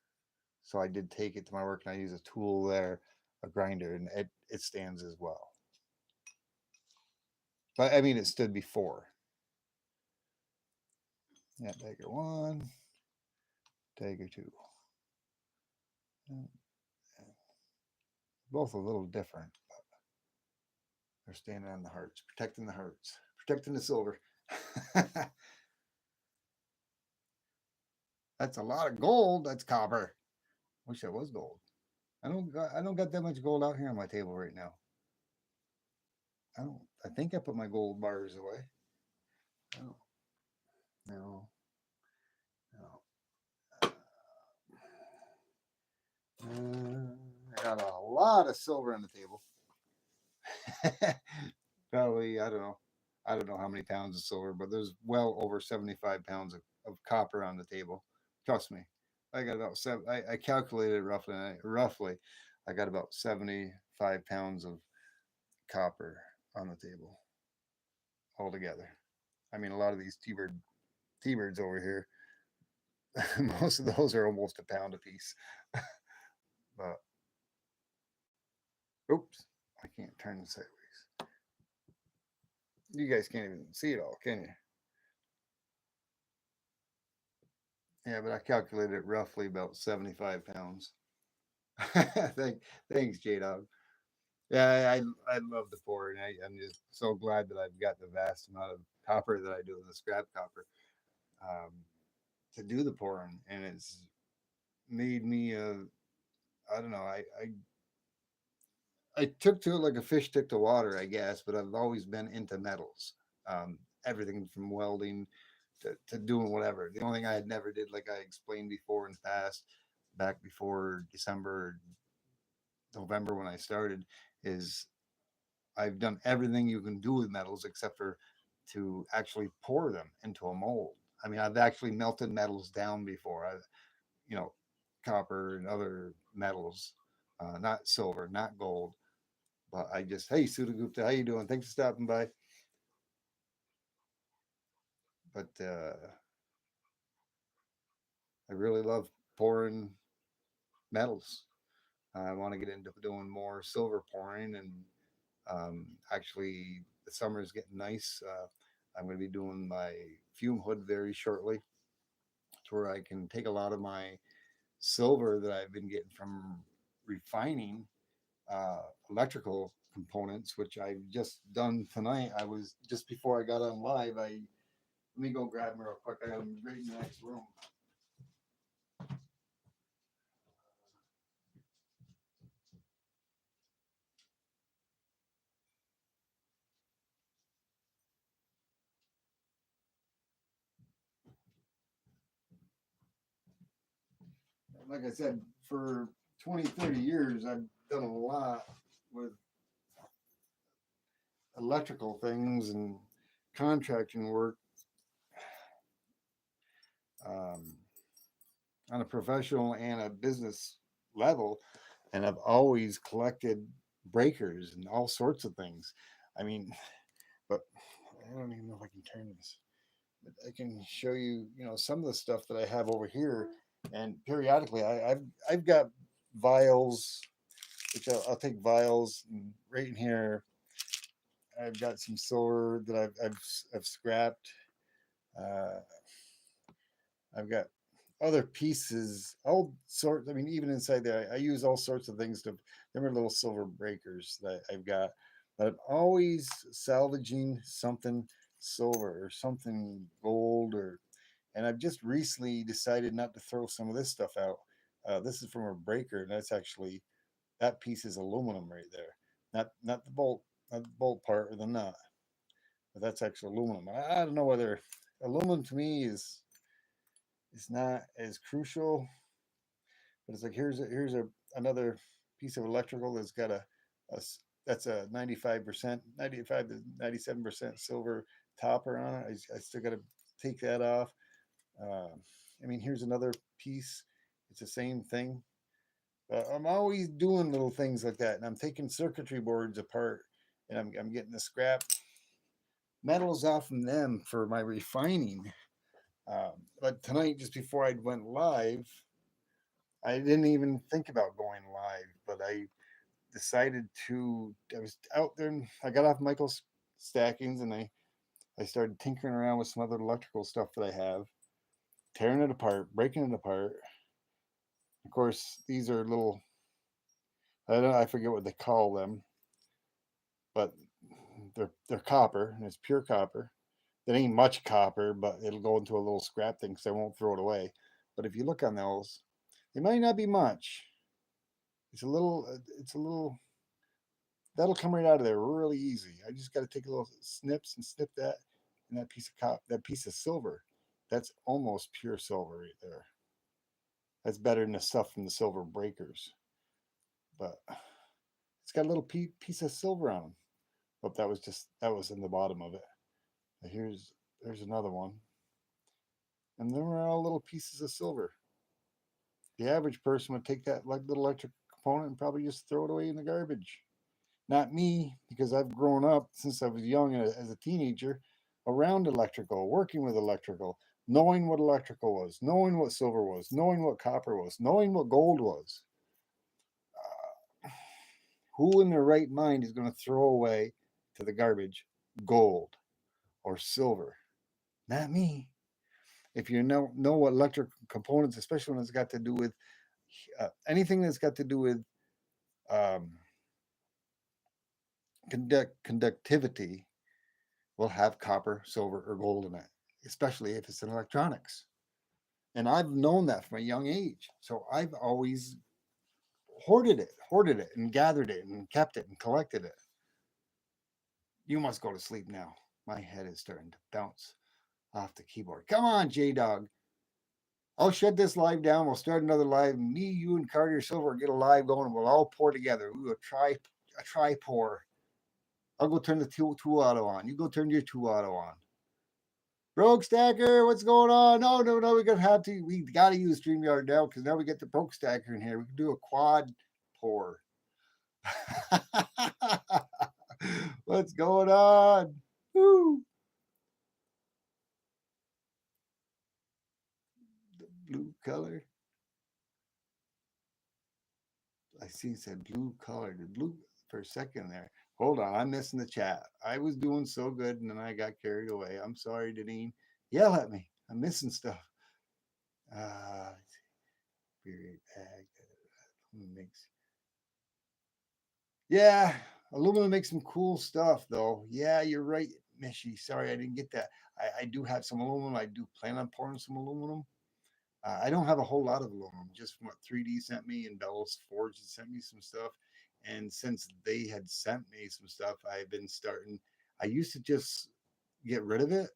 So I did take it to my work, and I use a tool there, a grinder, and it stands as well. But I mean, it stood before. Yeah, Tiger 1, Tiger 2. Both a little different, but they're standing on the hearts, protecting the silver. That's a lot of gold. That's copper. Wish that was gold. I don't got that much gold out here on my table right now. I don't. I think I put my gold bars away. No, no, no. I got a lot of silver on the table. Probably, I don't know. I don't know how many pounds of silver, but there's well over 75 pounds of copper on the table. Trust me. I got about seven. I calculated roughly. I got about 75 pounds of copper on the table altogether. I mean, a lot of these T-birds over here, most of those are almost a pound a piece. But oops, I can't turn this sideways. You guys can't even see it all, can you? Yeah, but I calculated it roughly about 75 pounds. Thanks, J Dog. Yeah, I love the pour, and I'm just so glad that I've got the vast amount of copper that I do in the scrap copper um, to do the pouring, and it's made me I don't know, I took to it like a fish took to water, I guess, but I've always been into metals. Everything from welding to doing whatever. The only thing I had never did, like I explained before in the past, back before December, November when I started, is I've done everything you can do with metals except for to actually pour them into a mold. I mean, I've actually melted metals down before. You know, copper and other metals, not silver, not gold. But I just, hey, Sudha Gupta, how you doing? Thanks for stopping by. But I really love pouring metals. I want to get into doing more silver pouring, and actually, the summer is getting nice. I'm going to be doing my fume hood very shortly, to where I can take a lot of my silver that I've been getting from refining electrical components, which I've just done tonight. I was just before I got on live. I Let me go grab them real quick. I got them right in the next room. Like I said, for 20, 30 years, I've done a lot with electrical things and contracting work um, on a professional and a business level. And I've always collected breakers and all sorts of things. I mean, but I don't even know if I can turn this. But I can show you, some of the stuff that I have over here. And periodically, I've got vials, which I'll take vials. And right in here, I've got some silver that I've scrapped. Uh, I've got other pieces, all sorts. I mean, even inside there, I use all sorts of things to. There are little silver breakers that I've got, but I'm always salvaging something silver or something gold, or. And I've just recently decided not to throw some of this stuff out. This is from a breaker, and that's actually that piece is aluminum right there, not the bolt, not the bolt part or the nut, but that's actually aluminum. I don't know whether aluminum to me is not as crucial, but it's like here's a another piece of electrical that's got a that's a 95%, 95 to 97% silver topper on it. I still got to take that off. I mean, here's another piece. It's the same thing. I'm always doing little things like that, and I'm taking circuitry boards apart, and I'm getting the scrap metals off from them for my refining. But tonight, just before I went live, I didn't even think about going live, but I decided to. I was out there, and I got off Michael's stackings, and I started tinkering around with some other electrical stuff that I have, tearing it apart, breaking it apart. Of course, these are little. I forget what they call them, but they're copper, and it's pure copper. It ain't much copper, but it'll go into a little scrap thing, so I won't throw it away. But if you look on those, it might not be much. It's a little. It's a little. That'll come right out of there really easy. I just got to take a little snips and snip that, and that piece of silver. That's almost pure silver right there. That's better than the stuff from the silver breakers, but it's got a little piece of silver on them. But that was in the bottom of it. There's another one, and they were all little pieces of silver. The average person would take that like little electric component and probably just throw it away in the garbage. Not me, because I've grown up since I was young as a teenager around electrical, working with electrical, knowing what electrical was, knowing what silver was, knowing what copper was, knowing what gold was. Uh, who in their right mind is going to throw away to the garbage gold or silver? Not me. if you know what electric components, especially when it's got to do with anything that's got to do with um, conductivity, will have copper, silver, or gold in it, especially if it's in electronics. And I've known that from a young age. So I've always hoarded it, and gathered it, and kept it, and collected it. You must go to sleep now. My head is starting to bounce off the keyboard. Come on, J Dog. I'll shut this live down. We'll start another live. Me, you, and Carter Silver get a live going, and we'll all pour together. We will try pour. I'll go turn the two auto on. You go turn your two auto on. Broke Stacker, what's going on? No, we're gonna have to. We gotta use StreamYard now because now we get the Broke Stacker in here. We can do a quad pour. What's going on? Woo. The blue color. I see it said blue color. The blue for a second there. Hold on, I'm missing the chat. I was doing so good and then I got carried away. I'm sorry, Deneen. Yell at me. I'm missing stuff. Period ag. Makes. Yeah, aluminum makes some cool stuff though. Yeah, you're right, Mishy. Sorry, I didn't get that. I do have some aluminum. I do plan on pouring some aluminum. I don't have a whole lot of aluminum, just from what 3D sent me and Bell's Forge had sent me some stuff. And since they had sent me some stuff, I've been starting. I used to just get rid of it,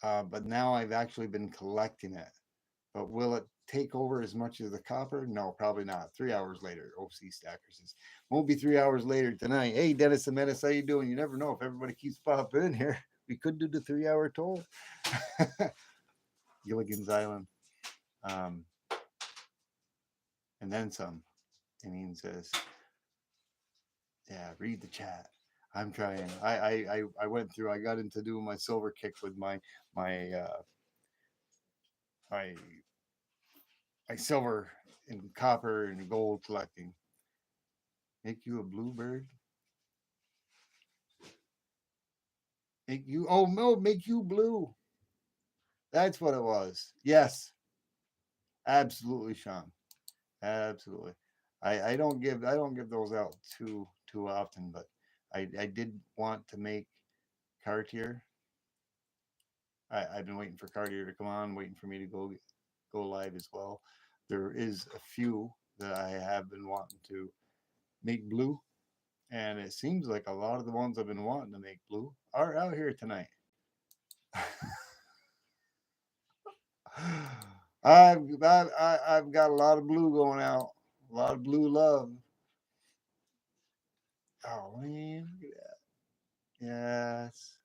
but now I've actually been collecting it. But will it take over as much as the copper? No, probably not. 3 hours later, OC Stacker says, won't be 3 hours later tonight. Hey, Dennis the Menace, how you doing? You never know if everybody keeps popping in here. We could do the 3 hour toll. Gilligan's Island. And then some. Janine says, yeah, read the chat. I'm trying. I went through. I got into doing my silver kick with my my silver and copper and gold collecting. Make you a bluebird. Make you make you blue. That's what it was. Yes, absolutely, Sean. Absolutely. I don't give those out too often, but I did want to make Cartier. I've been waiting for Cartier to come on, waiting for me to go live as well. There is a few that I have been wanting to make blue, and it seems like a lot of the ones I've been wanting to make blue are out here tonight. I've got a lot of blue going out, a lot of blue love. Oh man, look at that. Yes.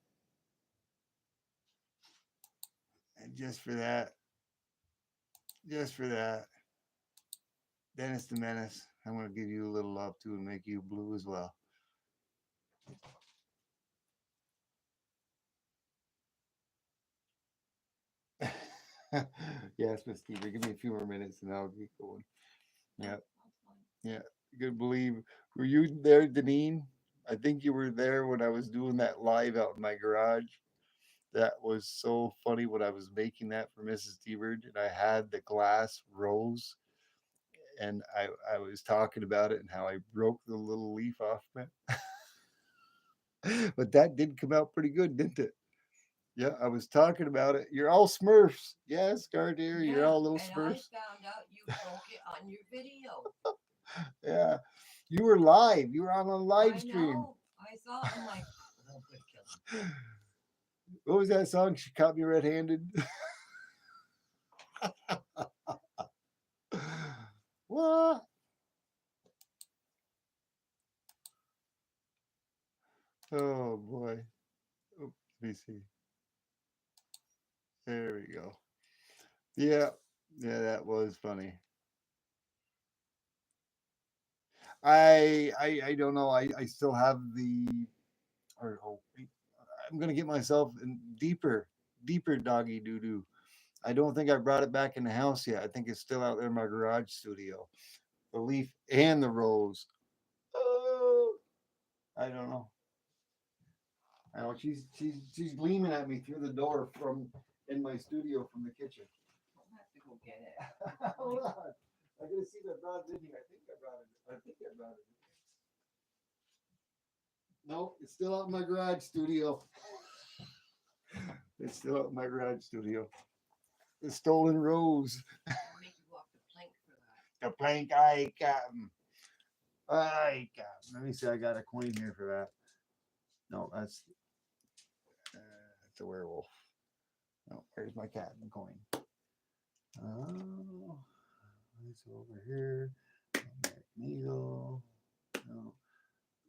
And just for that, Dennis the Menace, I'm going to give you a little love too and make you blue as well. Yes, Miss Keeper, give me a few more minutes and I'll get going. Yeah. Yeah. You could believe, were you there, Deneen? I think you were there when I was doing that live out in my garage. That was so funny when I was making that for Mrs. T-Bird and I had the glass rose and I was talking about it and how I broke the little leaf off it. But that did come out pretty good, didn't it? Yeah, I was talking about it. You're all Smurfs. Yes, Cartier, you're all little Smurfs. I found out you broke it on your video. Yeah. You were live. You were on a live stream. Know. I saw it. I'm like, what was that song? She caught me red-handed. What? Oh boy. Oh, let me see. There we go. Yeah. Yeah, that was funny. I don't know. I still have the I'm gonna get myself in deeper doggy doo doo. I don't think I brought it back in the house yet. I think it's still out there in my garage studio. The leaf and the rose. Oh, I don't know. I know she's gleaming at me through the door from in my studio from the kitchen. I'll have to go get it. Hold on. I gotta see if I brought it in here. I think I brought it. I think I brought it. No, it's still out in my garage studio. It's still out in my garage studio. The stolen rose. I'll make you walk the plank for that. The plank I got 'em. I got 'em. Let me see. I got a coin here for that. No, that's a werewolf. No, where's my cat and coin? Oh, it's over here. American Eagle. No.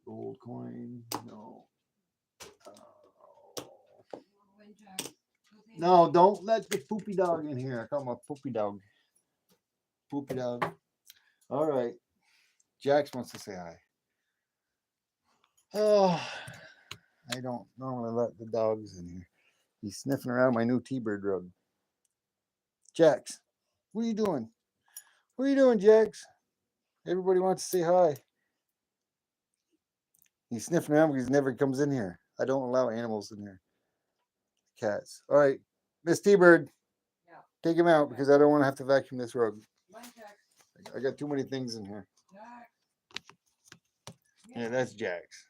Gold coin. No. When Jack goes in, No, don't let the poopy dog in here. I call him a poopy dog. Poopy dog. All right. Jax wants to say hi. Oh, I don't normally let the dogs in here. He's sniffing around my new T-Bird rug. Jax, what are you doing? What are you doing, Jax? Everybody wants to say hi. He's sniffing around because he never comes in here. I don't allow animals in here. Cats. All right, Miss T-Bird, yeah. take him out because I don't want to have to vacuum this rug. Come on, Jack. I got too many things in here. Jack. Yeah, that's Jax.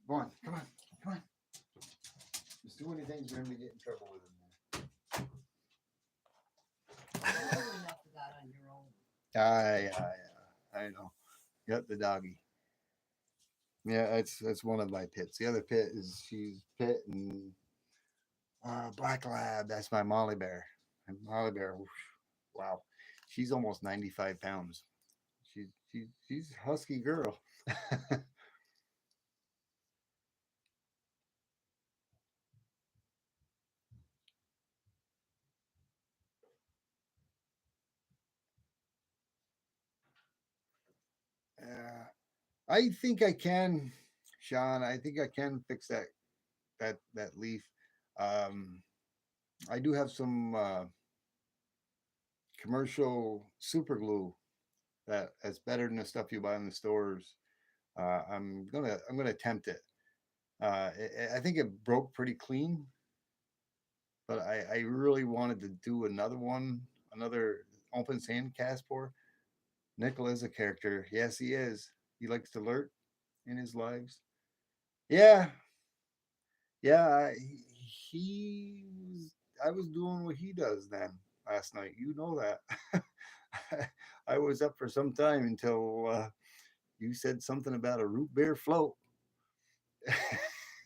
Go on, come on, come on. There's too many things for him to get in trouble with in there. You do enough of that on your own. I know. Got the doggy. Yeah, that's one of my pits. The other pit is she's pit and black lab. That's my Molly Bear. And Molly Bear, oof, wow, she's almost 95 pounds. She's a husky girl. Uh, I think I can, Sean. I think I can fix that leaf. Um, I do have some commercial super glue that's better than the stuff you buy in the stores. I'm gonna attempt it. I think it broke pretty clean, but I really wanted to do another one, another open sand cast pour. Nickel is a character. Yes, he is. He likes to lurk in his lives. Yeah, yeah. He was. I was doing what he does then last night. You know that. I was up for some time until you said something about a root beer float.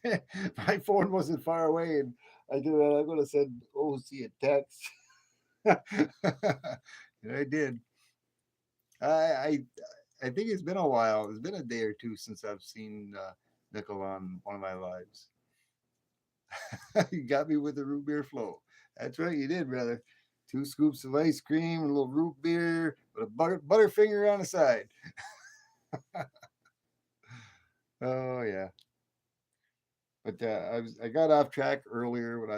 My phone wasn't far away, and I could have said, "Oh, see a text." And I did. I, I I think it's been a while. It's been a day or two since I've seen Nickel on one of my lives. You got me with the root beer float. That's right, you did, brother. 2 scoops of ice cream, a little root beer, with a butterfinger on the side. Oh yeah. But I got off track earlier when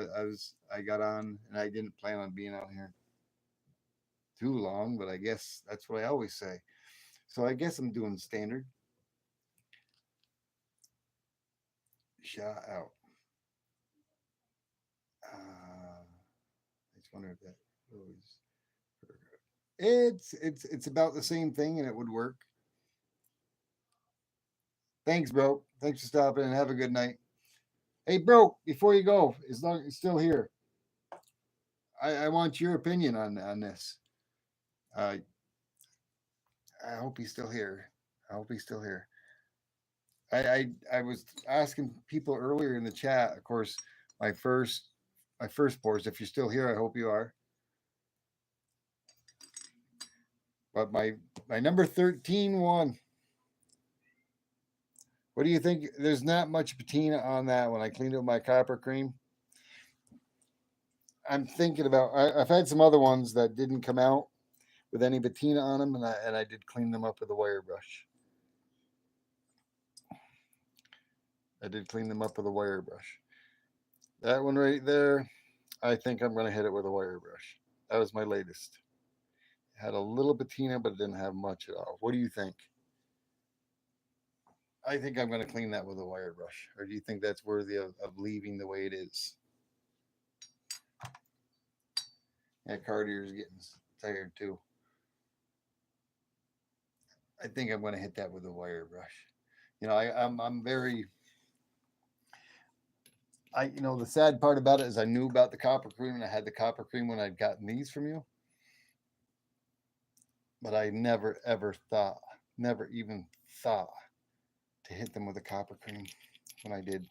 I got on and I didn't plan on being out here too long, but I guess that's what I always say. So I guess I'm doing standard. Shout out. I just wonder if that was. It's about the same thing and it would work. Thanks, bro. Thanks for stopping and have a good night. Hey, bro, before you go, as long as you're still here, I want your opinion on this. Uh, I hope he's still here. I hope he's still here. I was asking people earlier in the chat. Of course, my first my first pours. If you're still here, I hope you are. But my number 13 one. What do you think? There's not much patina on that one. I cleaned it with my copper cream. I'm thinking about. I've had some other ones that didn't come out with any patina on them, and I did clean them up with a wire brush. I did clean them up with a wire brush. That one right there, I think I'm going to hit it with a wire brush. That was my latest. It had a little patina, but it didn't have much at all. What do you think? I think I'm going to clean that with a wire brush. Or do you think that's worthy of leaving the way it is? Yeah, Cartier's getting tired too. I think I'm going to hit that with a wire brush. You know, I'm very. The sad part about it is I knew about the copper cream and I had the copper cream when I'd gotten these from you, but I never ever thought, never even thought to hit them with a copper cream when I did,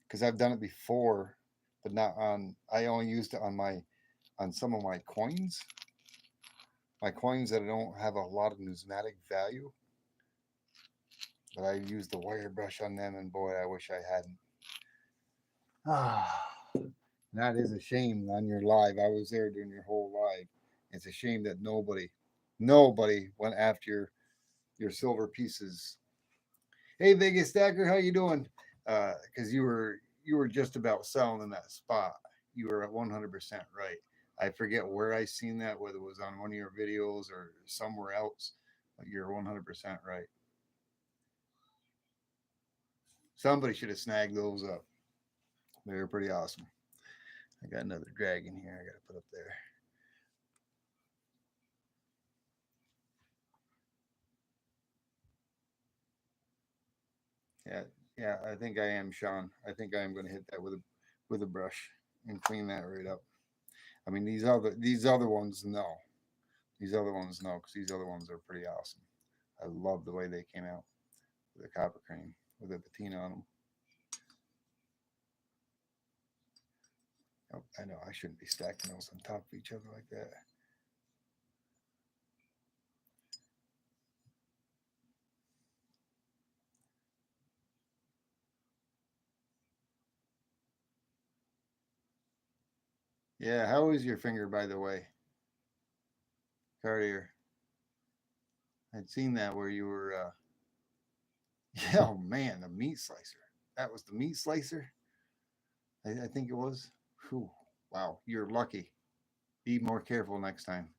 because I've done it before, but not on. I only used it on some of my coins that don't have a lot of numismatic value. But I used the wire brush on them, and boy, I wish I hadn't. Ah, that is a shame on your live. I was there during your whole live. It's a shame that nobody went after your silver pieces. Hey, Vegas Stacker, how you doing? Because you were just about selling in that spot. You were at 100% right. I forget where I seen that, whether it was on one of your videos or somewhere else. But you're 100% right. Somebody should have snagged those up. They were pretty awesome. I got another dragon here I got to put up there. Yeah, yeah, I think I am, Sean. I think I am going to hit that with a brush and clean that right up. I mean, these other ones, no. These other ones, no, because these other ones are pretty awesome. I love the way they came out with the copper cream with the patina on them. Oh, I know I shouldn't be stacking those on top of each other like that. Yeah, how is your finger, by the way, Cartier? I'd seen that where you were. Oh man, the meat slicer. That was the meat slicer. I think it was. Whew, wow, you're lucky. Be more careful next time.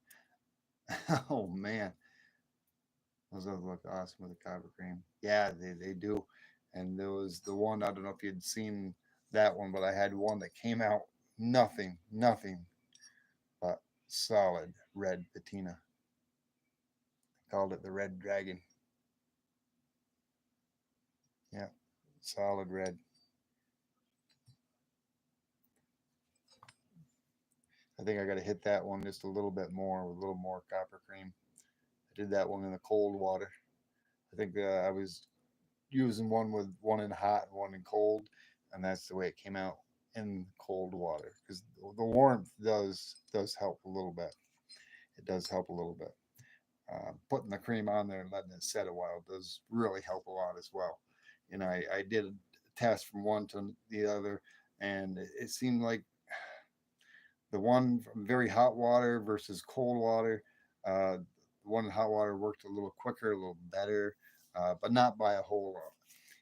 Oh man, those look awesome with the copper cream. Yeah, they do. And there was the one, I don't know if you'd seen that one, but I had one that came out nothing but solid red patina. Called it the Red Dragon. Yeah, solid red. I think I got to hit that one just a little bit more with a little more copper cream. I did that one in the cold water. I think I was using one in hot and one in cold, and that's the way it came out in cold water, because the warmth does help a little bit. It does help a little bit. Putting the cream on there and letting it set a while does really help a lot as well. And I did a test from one to the other, and it seemed like the one from very hot water versus cold water, the one in hot water worked a little quicker, a little better, but not by a whole lot.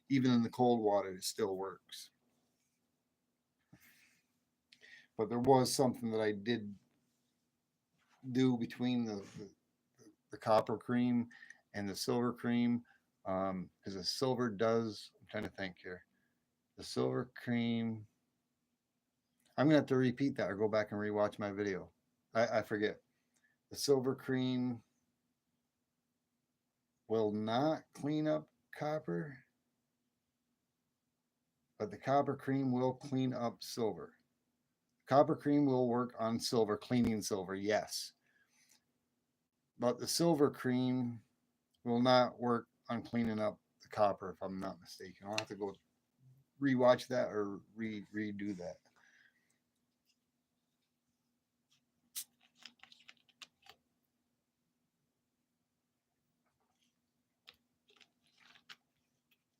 Even in the cold water, it still works. But there was something that I did do between the copper cream and the silver cream, because the silver does. I'm trying to think here. The silver cream. I'm gonna have to repeat that or go back and rewatch my video. I forget. The silver cream will not clean up copper, but the copper cream will clean up silver. Copper cream will work on silver, cleaning silver, yes. But the silver cream will not work on cleaning up the copper, if I'm not mistaken. I'll have to go rewatch that or redo that.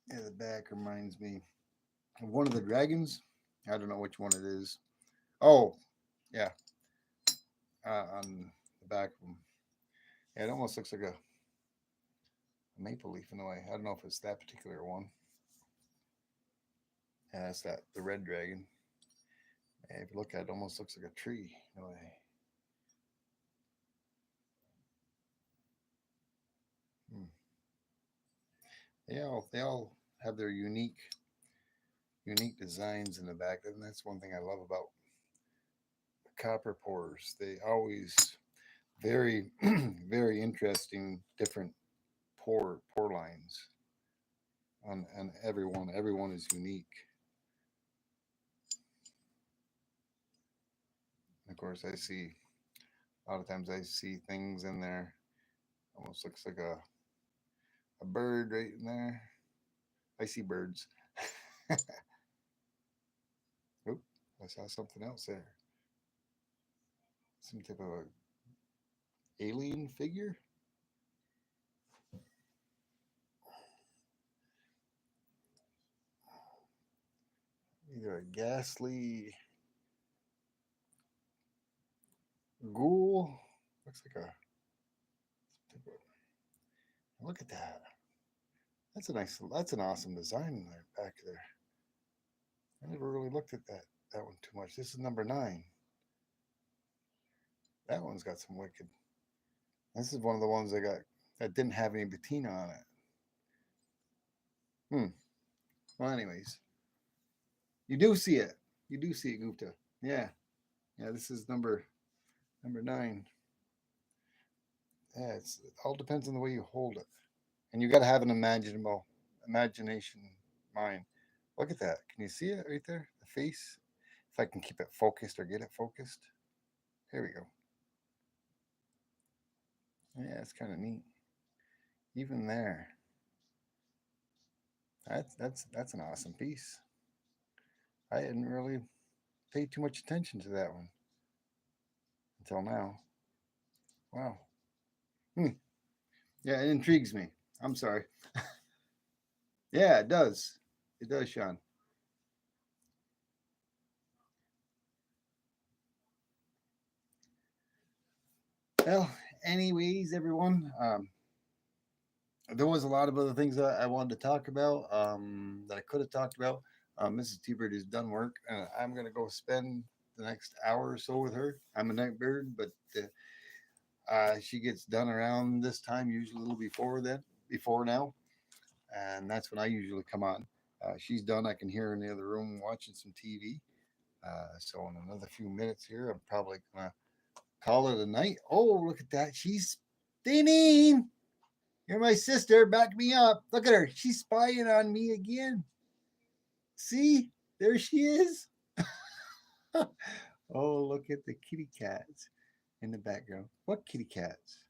Yeah, the back reminds me of one of the dragons. I don't know which one it is. Oh, yeah, on the back of them. Yeah, it almost looks like a maple leaf in a way. I don't know if it's that particular one. Yeah, that's that the red dragon. Yeah, if you look at it, it almost looks like a tree in a way. Hmm. They all have their unique designs in the back, and that's one thing I love about copper pourers. They always very very interesting different pour lines on everyone. Everyone is unique. Of course, I see a lot of times I see things in there. Almost looks like a bird right in there. I see birds. Oop, I saw something else there. Some type of a alien figure. Either a ghastly ghoul. Looks like a. Look at that. That's a nice. That's an awesome design in there back there. I never really looked at that one too much. This is number 9. That one's got some wicked. This is one of the ones that didn't have any patina on it. Well, anyways, you do see it. You do see it, Gupta. Yeah. This is number 9. Yeah, it all depends on the way you hold it, and you got to have an imagination mind. Look at that. Can you see it right there? The face. If I can keep it focused or get it focused. Here we go. Yeah, it's kind of neat. Even there. That's an awesome piece. I hadn't really paid too much attention to that one until now. Wow. Yeah, it intrigues me. I'm sorry. Yeah, it does. It does, Sean. Well, anyways, everyone, there was a lot of other things that I wanted to talk about that I could have talked about. Mrs. T-Bird has done work. I'm going to go spend the next hour or so with her. I'm a night bird, but she gets done around this time, usually a little before now. And that's when I usually come on. She's done. I can hear her in the other room watching some TV. So in another few minutes here, I'm probably going to call it a night. Oh, look at that. She's spinning. You're my sister. Back me up. Look at her. She's spying on me again. See? There she is. Oh, look at the kitty cats in the background. What kitty cats?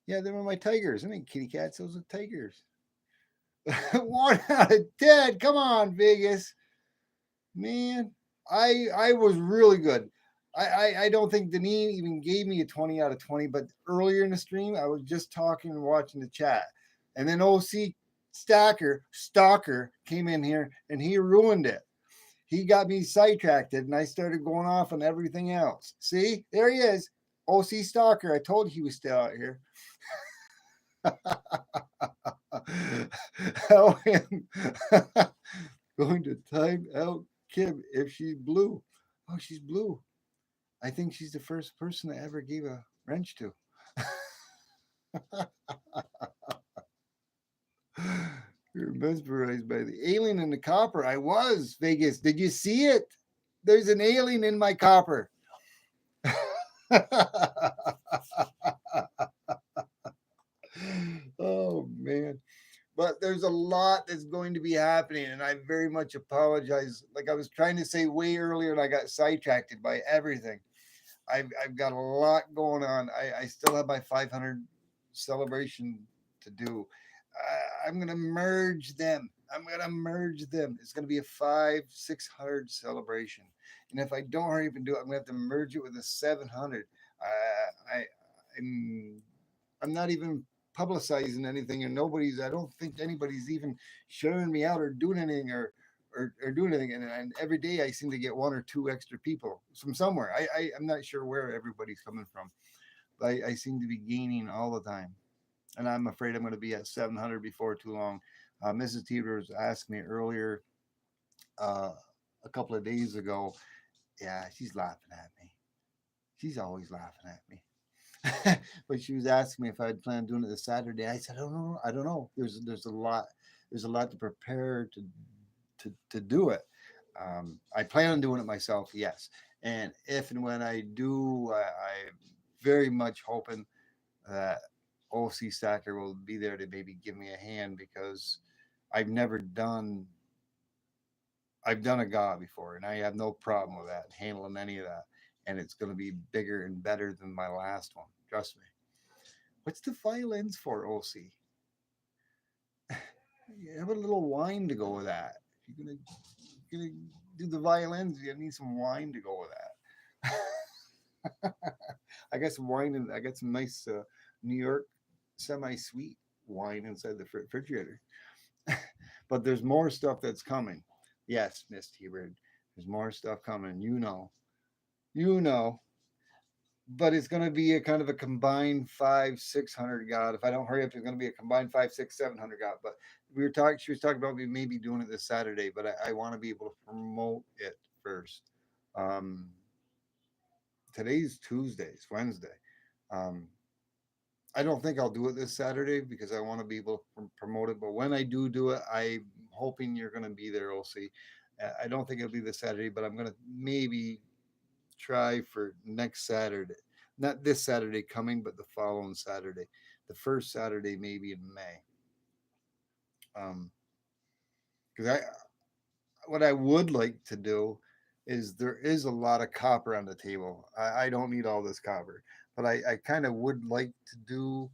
Yeah, they were my tigers. I mean, kitty cats. Those are tigers. 1 out of 10. Come on, Vegas. Man, I was really good. I don't think Deneen even gave me a 20 out of 20, but earlier in the stream, I was just talking and watching the chat. And then OC Stalker came in here and he ruined it. He got me sidetracked and I started going off on everything else. See, there he is. OC Stalker. I told you he was still out here. How am going to time out Kim if she's blue? Oh, she's blue. I think she's the first person I ever gave a wrench to. You're mesmerized by the alien in the copper. I was, Vegas. Did you see it? There's an alien in my copper. Oh, man. But there's a lot that's going to be happening, and I very much apologize. Like I was trying to say way earlier, and I got sidetracked by everything. I've got a lot going on. I still have my 500 celebration to do. I'm going to merge them. It's going to be a 600 celebration. And if I don't hurry up and do it, I'm going to have to merge it with a 700. I'm not even publicizing anything, and I don't think anybody's even sharing me out or doing anything or doing anything. And every day I seem to get 1 or 2 extra people from somewhere. I'm not sure where everybody's coming from, but I seem to be gaining all the time. And I'm afraid I'm going to be at 700 before too long. Mrs. Teeters asked me earlier, a couple of days ago. Yeah, she's laughing at me. She's always laughing at me. But she was asking me if I'd plan on doing it this Saturday. I said, I don't know. There's a lot. there's a lot to prepare to do it. I plan on doing it myself, yes. And if and when I do, I'm very much hoping that OC Stacker will be there to maybe give me a hand because I've never done I've done a GA before and I have no problem with that, handling any of that. And it's going to be bigger and better than my last one. Trust me. What's the violins for, OC? You have a little wine to go with that. If you're gonna do the violins, you need some wine to go with that. I got some wine and I got some nice New York semi-sweet wine inside the refrigerator. But there's more stuff that's coming. Yes, Miss T-Bird, there's more stuff coming. You know. But it's going to be a kind of a combined 500-600 God. If I don't hurry up, it's going to be a combined 500-600-700 God. But we were talking. She was talking about me maybe doing it this Saturday, but I want to be able to promote it first. Um, Today's Tuesday. It's Wednesday. Um, I don't think I'll do it this Saturday because I want to be able to promote it. But when I do it, I'm hoping you're going to be there, OC. I don't think it'll be this Saturday, but I'm going to maybe try for next Saturday. Not this Saturday coming, but the following Saturday. The first Saturday, maybe in May. Because what I would like to do is there is a lot of copper on the table. I don't need all this copper, but I kind of would like to do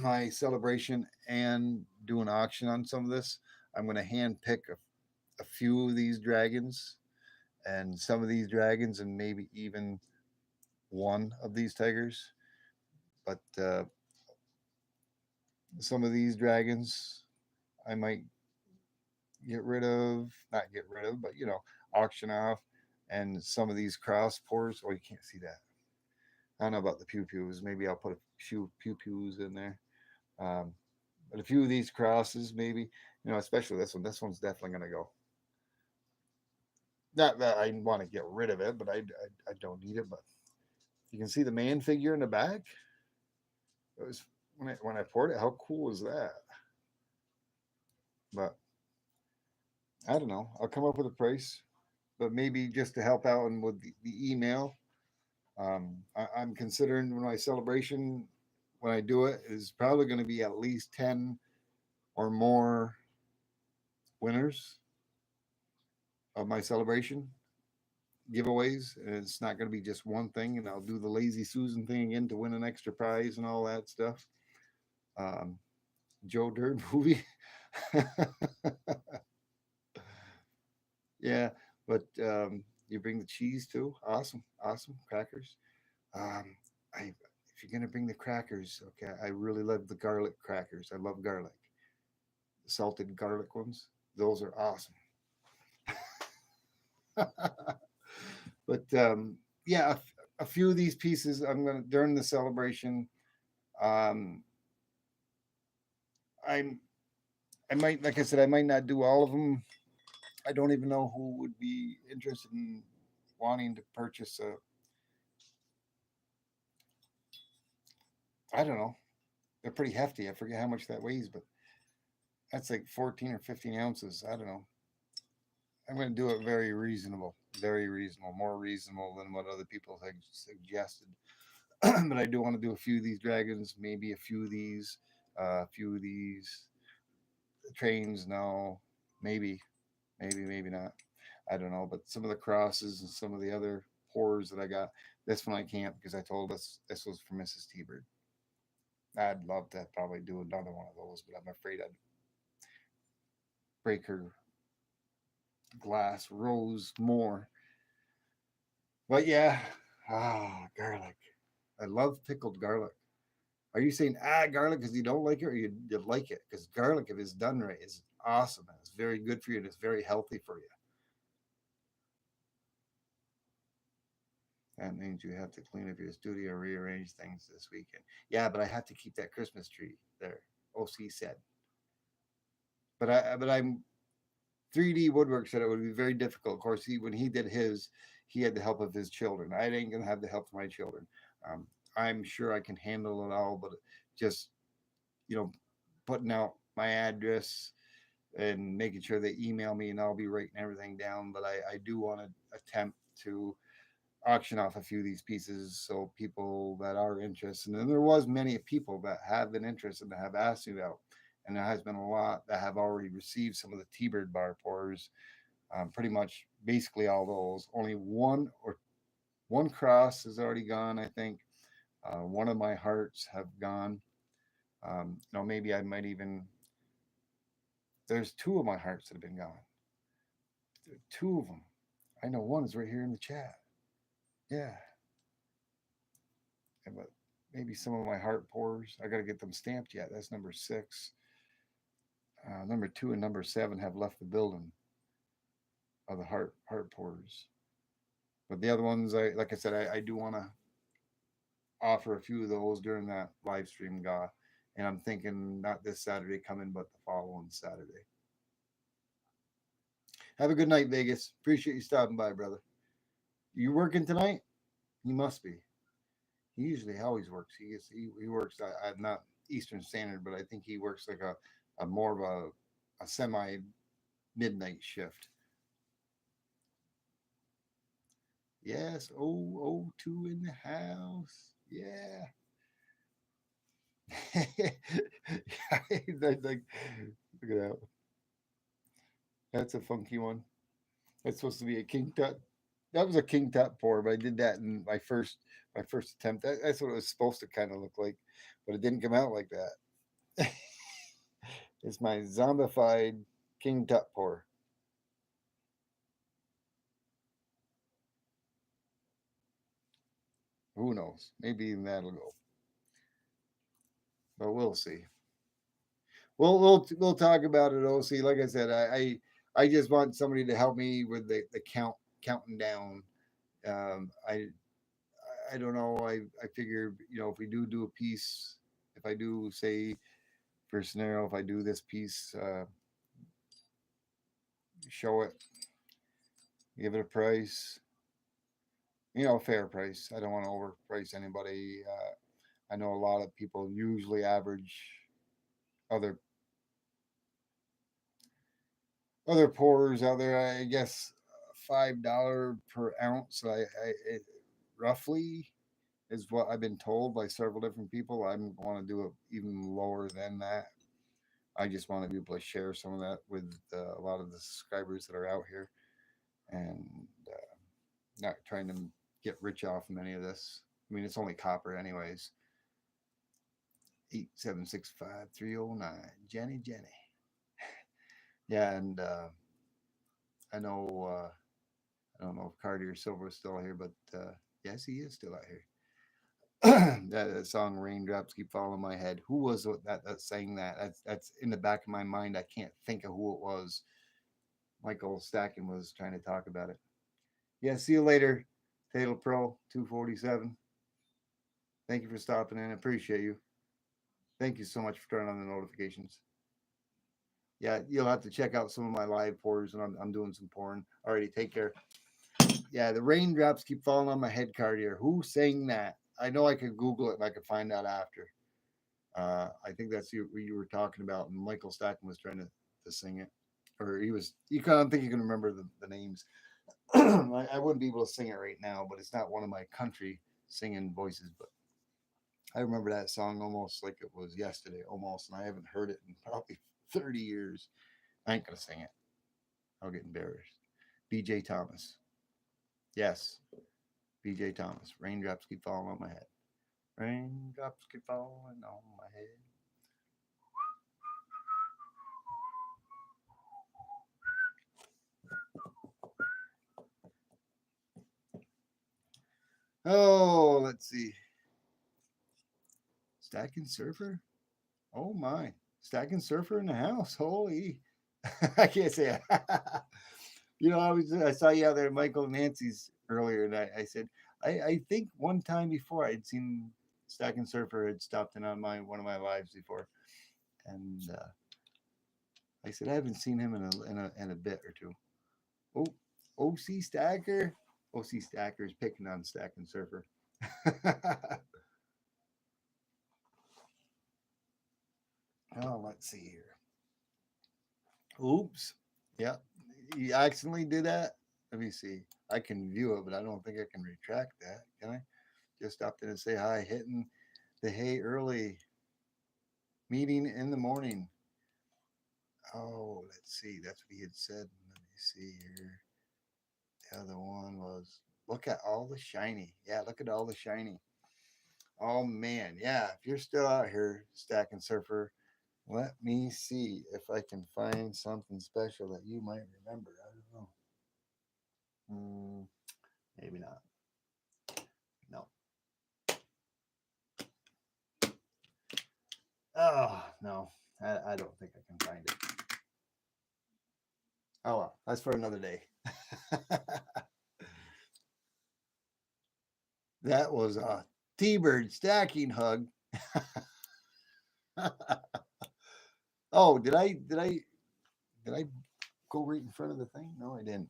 my celebration and do an auction on some of this. I'm going to hand pick a few of these dragons and some of these dragons and maybe even one of these tigers. But some of these dragons I might get rid of, not get rid of, but auction off. And some of these cross pours, oh, you can't see that. I don't know about the pew pews. Maybe I'll put a few pew pews in there. Um, but a few of these crosses, maybe, especially this one. This one's definitely going to go. Not that I want to get rid of it, but I don't need it. But you can see the man figure in the back. It was when I poured it. How cool is that? But I don't know. I'll come up with a price, but maybe just to help out and with the email. I'm considering when my celebration, when I do it, is probably going to be at least 10 or more winners of my celebration giveaways. And it's not going to be just one thing. And I'll do the Lazy Susan thing again to win an extra prize and all that stuff. Um, Joe Dirt movie. Yeah, but you bring the cheese too. Awesome, awesome crackers. Um, I if you're gonna bring the crackers, okay, I really love the garlic crackers. I love garlic, the salted garlic ones. Those are awesome. But yeah, a few of these pieces I'm gonna during the celebration. Um, I'm I might, like I said, I might not do all of them. I don't even know who would be interested in wanting to purchase a. I don't know. They're pretty hefty. I forget how much that weighs, but that's like 14 or 15 ounces. I don't know. I'm going to do it very reasonable, more reasonable than what other people have suggested. But I do want to do a few of these dragons, maybe a few of these trains. No, maybe, maybe not. I don't know. But some of the crosses and some of the other horrors that I got, this one I can't because I told us this was for Mrs. T-Bird. I'd love to probably do another one of those, but I'm afraid I'd break her glass rose more. But yeah, garlic. I love pickled garlic. Are you saying garlic because you don't like it, or you like it because garlic, if it's done right, is awesome and it's very good for you and it's very healthy for you. That means you have to clean up your studio, rearrange things this weekend. Yeah, but I have to keep that Christmas tree there. OC said. But I'm 3D Woodwork said it would be very difficult. Of course, when he did his, he had the help of his children. I ain't gonna have the help of my children. Um, I'm sure I can handle it all, but just you know, putting out my address and making sure they email me, and I'll be writing everything down. But I do want to attempt to auction off a few of these pieces so people that are interested, and there was many people that have been interested that have asked me about, and there has been a lot that have already received some of the T-Bird bar pours. Pretty much basically all those. Only one cross is already gone, I think. One of my hearts have gone. Maybe I might even. There's two of my hearts that have been gone. Two of them. I know one is right here in the chat. Yeah, but maybe some of my heart pours. I got to get them stamped yet. That's number 6. Number 2 and number 7 have left the building of the heart pours. But the other ones, like I said, I do want to offer a few of those during that live stream, and I'm thinking not this Saturday coming, but the following Saturday. Have a good night, Vegas. Appreciate you stopping by, brother. You working tonight? He must be. He usually always works. He works. I'm not Eastern Standard, but I think he works like a more of a semi midnight shift. Yes, 002 in the house. Yeah. Like, look at that. That's a funky one. That's supposed to be a king tut. That was a king tut pour, but I did that in my first attempt. That's what it was supposed to kind of look like, but it didn't come out like that. It's my zombified king tut pour. Who knows? Maybe even that'll go, but we'll see. We'll talk about it. OC, like I said, I just want somebody to help me with the counting down. I don't know. I figure if we do a piece, if I do say for scenario, if I do this piece, show it, give it a price, fair price. I don't want to overprice anybody. I know a lot of people usually average other pourers out there. I guess $5 per ounce. It roughly is what I've been told by several different people. I want to do it even lower than that. I just want to be able to share some of that with a lot of the subscribers that are out here, and not trying to get rich off of any of this. I mean, it's only copper, anyways. 8765309, Jenny. Yeah, and I know. I don't know if Cartier Silver is still here, but yes, he is still out here. That song "Raindrops Keep Falling on My Head." Who was that sang that? That's in the back of my mind. I can't think of who it was. Michael Stacken was trying to talk about it. Yeah, see you later, Taylor Pro 247. Thank you for stopping in. I appreciate you. Thank you so much for turning on the notifications. Yeah, you'll have to check out some of my live pours, and I'm doing some pouring. Alrighty, take care. Yeah, the raindrops keep falling on my head, Cartier. Who sang that? I know I could Google it and I could find out after. I think that's you were talking about, and Michael Stacken was trying to sing it, or he was. You can't think you can remember the names. I wouldn't be able to sing it right now, but it's not one of my country singing voices. But I remember that song almost like it was yesterday, almost, and I haven't heard it in probably 30 years. I ain't gonna sing it. I'll get embarrassed. B.J. Thomas. Yes, B.J. Thomas. Raindrops keep falling on my head. Raindrops keep falling on my head. Oh, let's see. Stacking Surfer? Oh my. Stacking Surfer in the house. Holy. I can't say it. I saw you out there at Michael and Nancy's earlier, and I said, I think one time before I'd seen Stacking Surfer had stopped in on one of my lives before. And I said, I haven't seen him in a bit or two. Oh, OC Stacker? OC Stacker is picking on Stacking Surfer. Oh, let's see here. Oops. Yeah. You accidentally did that? Let me see. I can view it, but I don't think I can retract that. Can I? Just stopped in and say hi, hitting the hay early, meeting in the morning. Oh, let's see. That's what he had said. Let me see here. The other one was look at all the shiny. Yeah, look at all the shiny. Oh man, yeah. If you're still out here stacking surfer, let me see if I can find something special that you might remember. I don't know. Maybe not. No. Oh no, I don't think I can find it. Oh well, that's for another day. That was a T-bird stacking hug. Oh, did I go right in front of the thing? No, I didn't.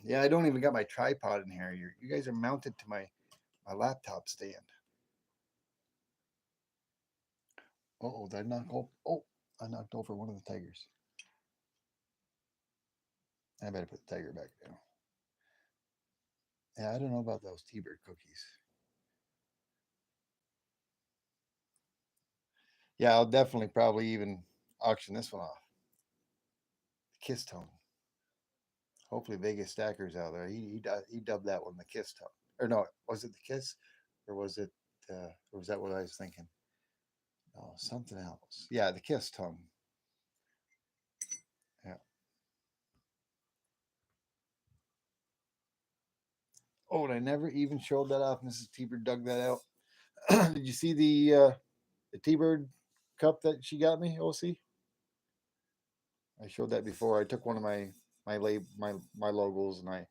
Yeah, I don't even got my tripod in here. You guys are mounted to my laptop stand. Oh, did I knock over? Oh, I knocked over one of the tigers. I better put the tiger back down. Yeah, I don't know about those T-bird cookies. Yeah, I'll definitely probably even auction this one off. Kiss tone. Hopefully Vegas Stacker's out there. He dubbed that one the Kiss tone. Or no, was it the Kiss? Or was it or was that what I was thinking? Oh, something else. Yeah, the Kiss tongue. Yeah. Oh, and I never even showed that off. Mrs. T-Bird dug that out. Did you see the T-Bird cup that she got me, OC? I showed that before. I took one of my logos and I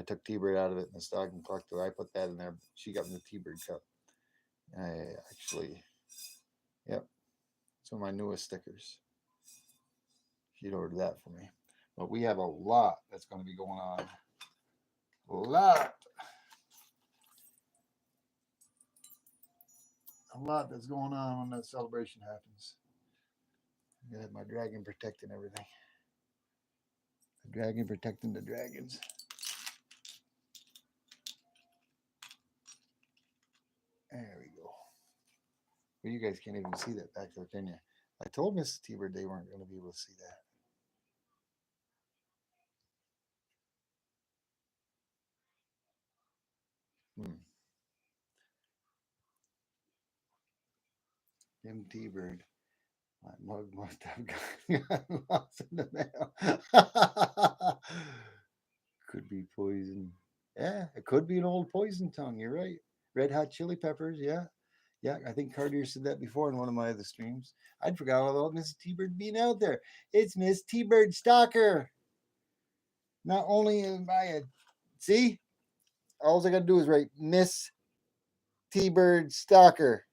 took T-Bird out of it in the stocking collector. I put that in there. She got me the T-Bird cup. I actually, yep, it's one of my newest stickers. She'd ordered that for me. But we have a lot that's going to be going on. A lot. A lot that's going on when that celebration happens. I'm going to have my dragon protecting everything. The dragon protecting the dragons. There we go. Well, you guys can't even see that back there, can you? I told Mrs. T-Bird they weren't going to be able to see that. Jim T-Bird. My mug must have gotten lost in the mail. Could be poison. Yeah, it could be an old poison tongue. You're right. Red hot chili peppers. Yeah. Yeah, I think Cartier said that before in one of my other streams. I'd forgot all about Mrs. T-Bird being out there. It's Miss T-Bird Stalker. Not only am I a see, all I got to do is write Miss T-Bird Stalker.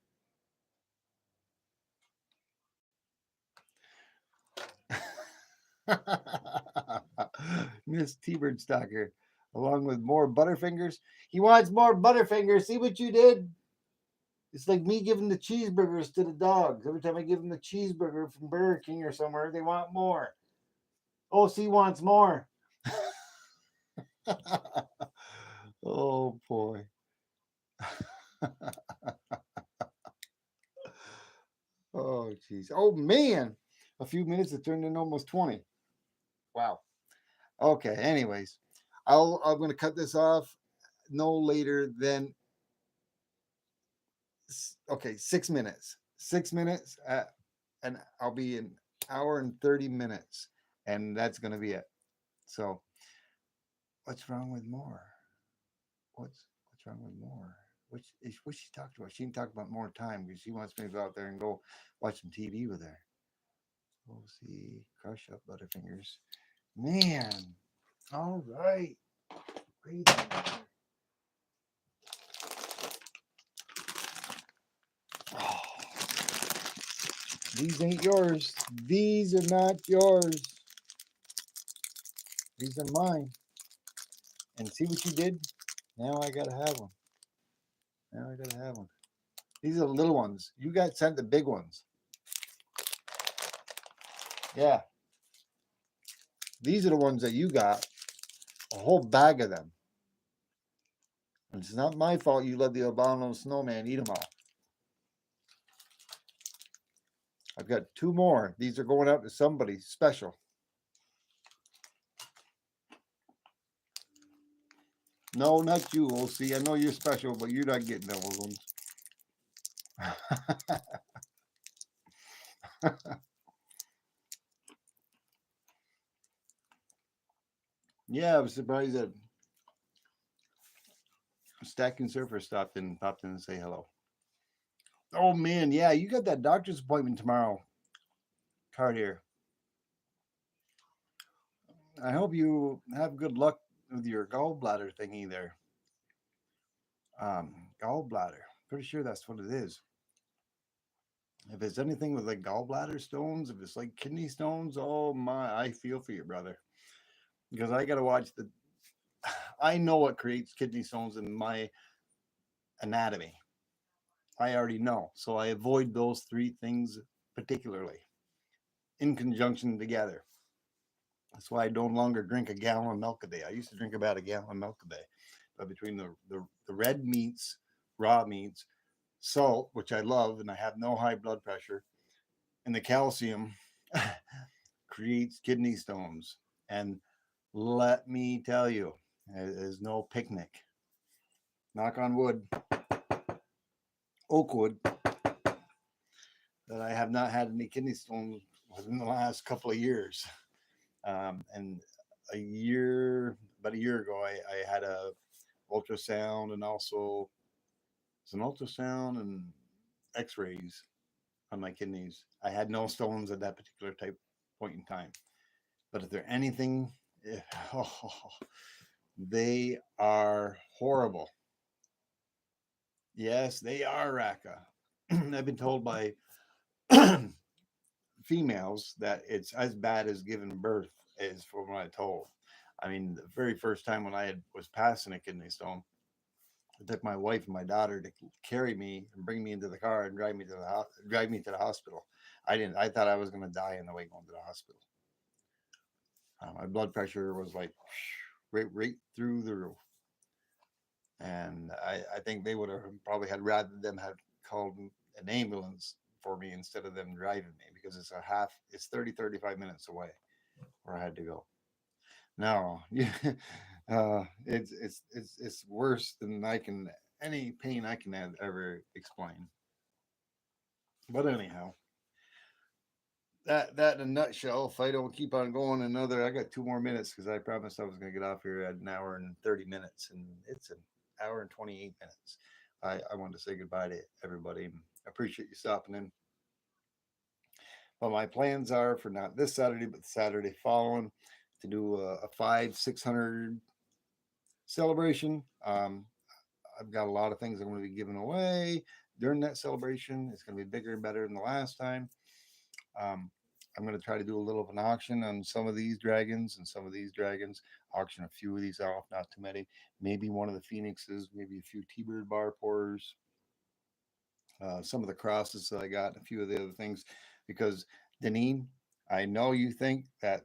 Miss T-Bird Stalker, along with more Butterfingers. He wants more Butterfingers. See what you did? It's like me giving the cheeseburgers to the dogs. Every time I give them the cheeseburger from Burger King or somewhere, they want more. OC wants more. Oh boy. Oh jeez. Oh man. A few minutes it turned into almost 20. Wow. Okay. Anyways, I'm gonna cut this off no later than okay, 6 minutes. 6 minutes, and I'll be an hour and 30 minutes, and that's gonna be it. So, what's wrong with more? What's wrong with more? Which is what she talked about? She didn't talk about more time because she wants me to go out there and go watch some TV with her. Oh, see, crush up Butterfingers, man. All right, great. Oh, these ain't yours. These are not yours. These are mine. And see what you did? Now I gotta have one. Now I gotta have one. These are the little ones. You got sent the big ones. Yeah. These are the ones that you got, a whole bag of them. And it's not my fault you let the albino snowman eat them all. I've got 2 more. These are going out to somebody special. No, not you, OC. I know you're special, but you're not getting those ones. Yeah, I was surprised that Stacking Surfer popped in to say hello. Oh man, yeah, you got that doctor's appointment tomorrow, Cartier. I hope you have good luck with your gallbladder thingy there. Gallbladder. Pretty sure that's what it is. If it's anything with like gallbladder stones, if it's like kidney stones, oh my, I feel for you, brother. Because I got to watch the. I know what creates kidney stones in my anatomy. I already know. So I avoid those 3 things particularly in conjunction together. That's why I no longer drink a gallon of milk a day. I used to drink about a gallon of milk a day. But between the red meats, raw meats, salt, which I love, and I have no high blood pressure, and the calcium creates kidney stones. And let me tell you, it is no picnic. Knock on wood, oak wood, that I have not had any kidney stones within the last couple of years. And about a year ago, I had a ultrasound, and also it's an ultrasound and X-rays on my kidneys. I had no stones at that particular type point in time. But if they're anything, they are horrible. Yes, they are, Raka. I've been told by females that it's as bad as giving birth, is from what I told. I mean, the very first time when was passing a kidney stone, it took my wife and my daughter to carry me and bring me into the car and drive me to the hospital. I thought I was going to die on the way going to the hospital. My blood pressure was like right through the roof. And I think they would have probably had rather them have called an ambulance for me instead of them driving me, because it's 35 minutes away where I had to go. No, it's worse than any pain I can ever explain. But anyhow, that in a nutshell. If I don't keep on going I got 2 more minutes because I promised I was going to get off here at an hour and 30 minutes, and it's an hour and 28 minutes. I wanted to say goodbye to everybody. I appreciate you stopping in. But my plans are for not this Saturday, but the Saturday following, to do a 500-600 celebration. I've got a lot of things I'm going to be giving away during that celebration. It's going to be bigger and better than the last time. I'm going to try to do a little of an auction on some of these dragons and some of these dragons. Auction a few of these off, not too many. Maybe one of the phoenixes, maybe a few T-bird bar pourers. Some of the crosses that I got, a few of the other things. Because, Deneen, I know you think that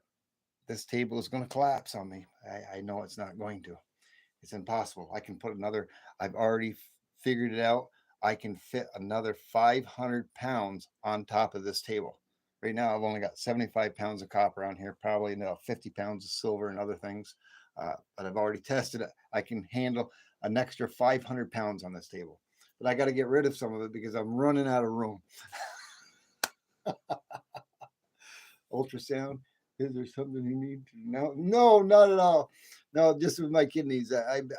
this table is going to collapse on me. I know it's not going to. It's impossible. I can put I've already figured it out. I can fit another 500 pounds on top of this table. Right now, I've only got 75 pounds of copper on here, probably 50 pounds of silver and other things. But I've already tested it. I can handle an extra 500 pounds on this table. But I got to get rid of some of it because I'm running out of room. Ultrasound. Is there something you need to know? No, not at all. No, just with my kidneys.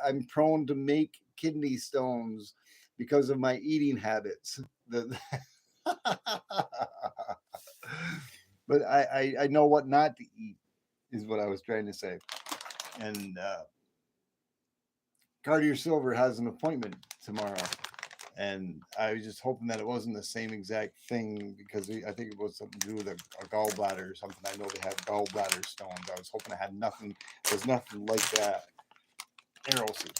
I'm prone to make kidney stones because of my eating habits. But I know what not to eat, is what I was trying to say. And Cartier Silver has an appointment tomorrow. And I was just hoping that it wasn't the same exact thing, because I think it was something to do with a gallbladder or something. I know they have gallbladder stones. I was hoping it had nothing. There's nothing like that. Arrowseed.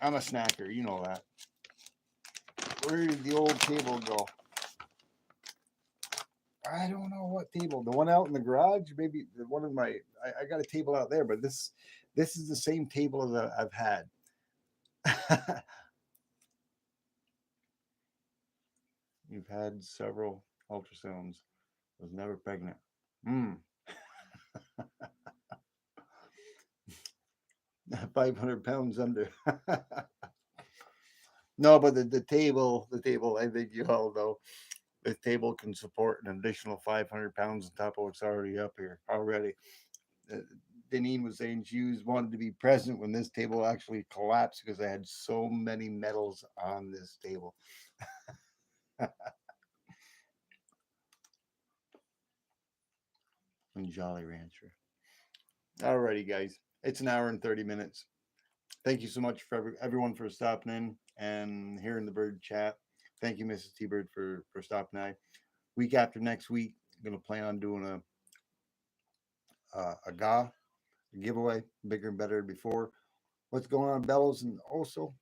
I'm a snacker. You know that. Where did the old table go? I don't know what table. The one out in the garage, maybe the one of my. I got a table out there, but this is the same table that I've had. You've had several ultrasounds. Was never pregnant. 500 pounds under. No, but the table, I think you all know, the table can support an additional 500 pounds on top of what's already up here already. Uh, Deneen was saying wanted to be present when this table actually collapsed because I had so many metals on this table. And Jolly Rancher. Alrighty, guys. It's an hour and 30 minutes. Thank you so much for everyone for stopping in and hearing the bird chat. Thank you, Mrs. T-Bird, for stopping by. Week after next week, I'm going to plan on doing a giveaway, bigger and better than before. What's going on, Bellows? And also,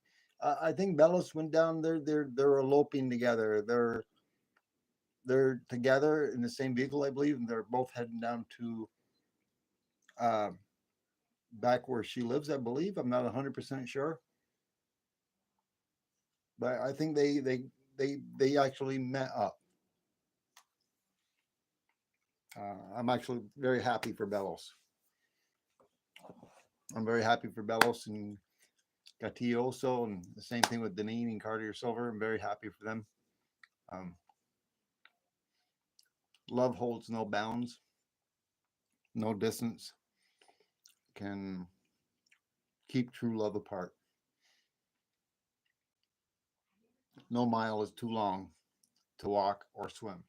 I think Bellows went down there. They're eloping together. They're together in the same vehicle, I believe, and they're both heading down to back where she lives, I believe. I'm not 100% sure, but I think they actually met up. I'm actually very happy for Bellows. I'm very happy for Bellows and Gatti also, and the same thing with Deneen and Cartier Silver. I'm very happy for them. Love holds no bounds, no distance can keep true love apart. No mile is too long to walk or swim.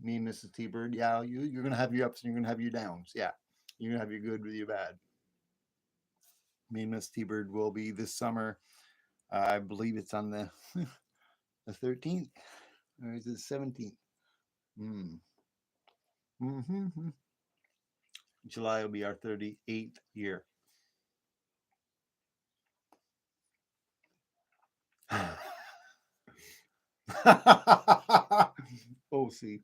Me and Mrs. T-Bird, yeah, you're gonna have your ups and you're gonna have your downs. Yeah, you're gonna have your good with your bad. Me and Miss T-Bird will be this summer. I believe it's on the the 13th or is it 17th? Mm-hmm. July will be our 38th year. Oh, see.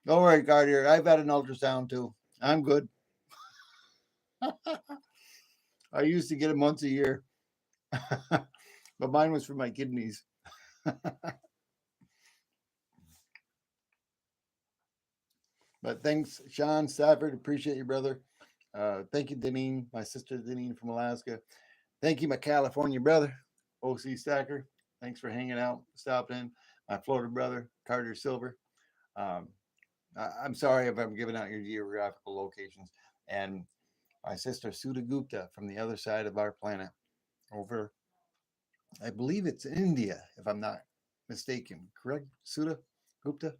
All right, Cartier. I've had an ultrasound too. I'm good. I used to get them once a year, but mine was for my kidneys. But thanks, Sean Stafford. Appreciate you, brother. Thank you, Deneen, my sister Deneen from Alaska. Thank you, my California brother, OC Stacker. Thanks for hanging out, stopping in. My Florida brother, Carter Silver. Um, I'm sorry if I'm giving out your geographical locations. And my sister Sudha Gupta from the other side of our planet, over, I believe it's India, if I'm not mistaken. Correct, Sudha Gupta?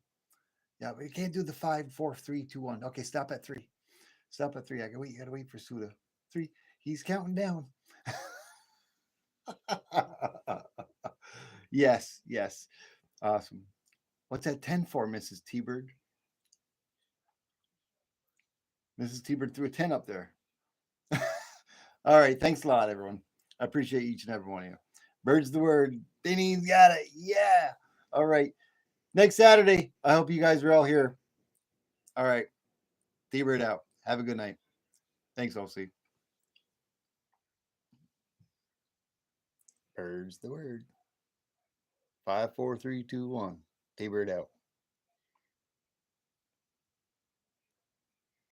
Yeah, but you can't do the 5, 4, 3, 2, 1. Okay, stop at 3. Stop at 3. I gotta wait. You gotta wait for Sudha. 3. He's counting down. Yes. Awesome. What's that 10 for, Mrs. T-Bird? Mrs. T-Bird threw a 10 up there. All right. Thanks a lot, everyone. I appreciate each and every one of you. Bird's the word. Denny's got it. Yeah. All right. Next Saturday, I hope you guys are all here. All right. T-Bird out. Have a good night. Thanks, OC. Bird's the word. 5, 4, 3, 2, 1. T-Bird out.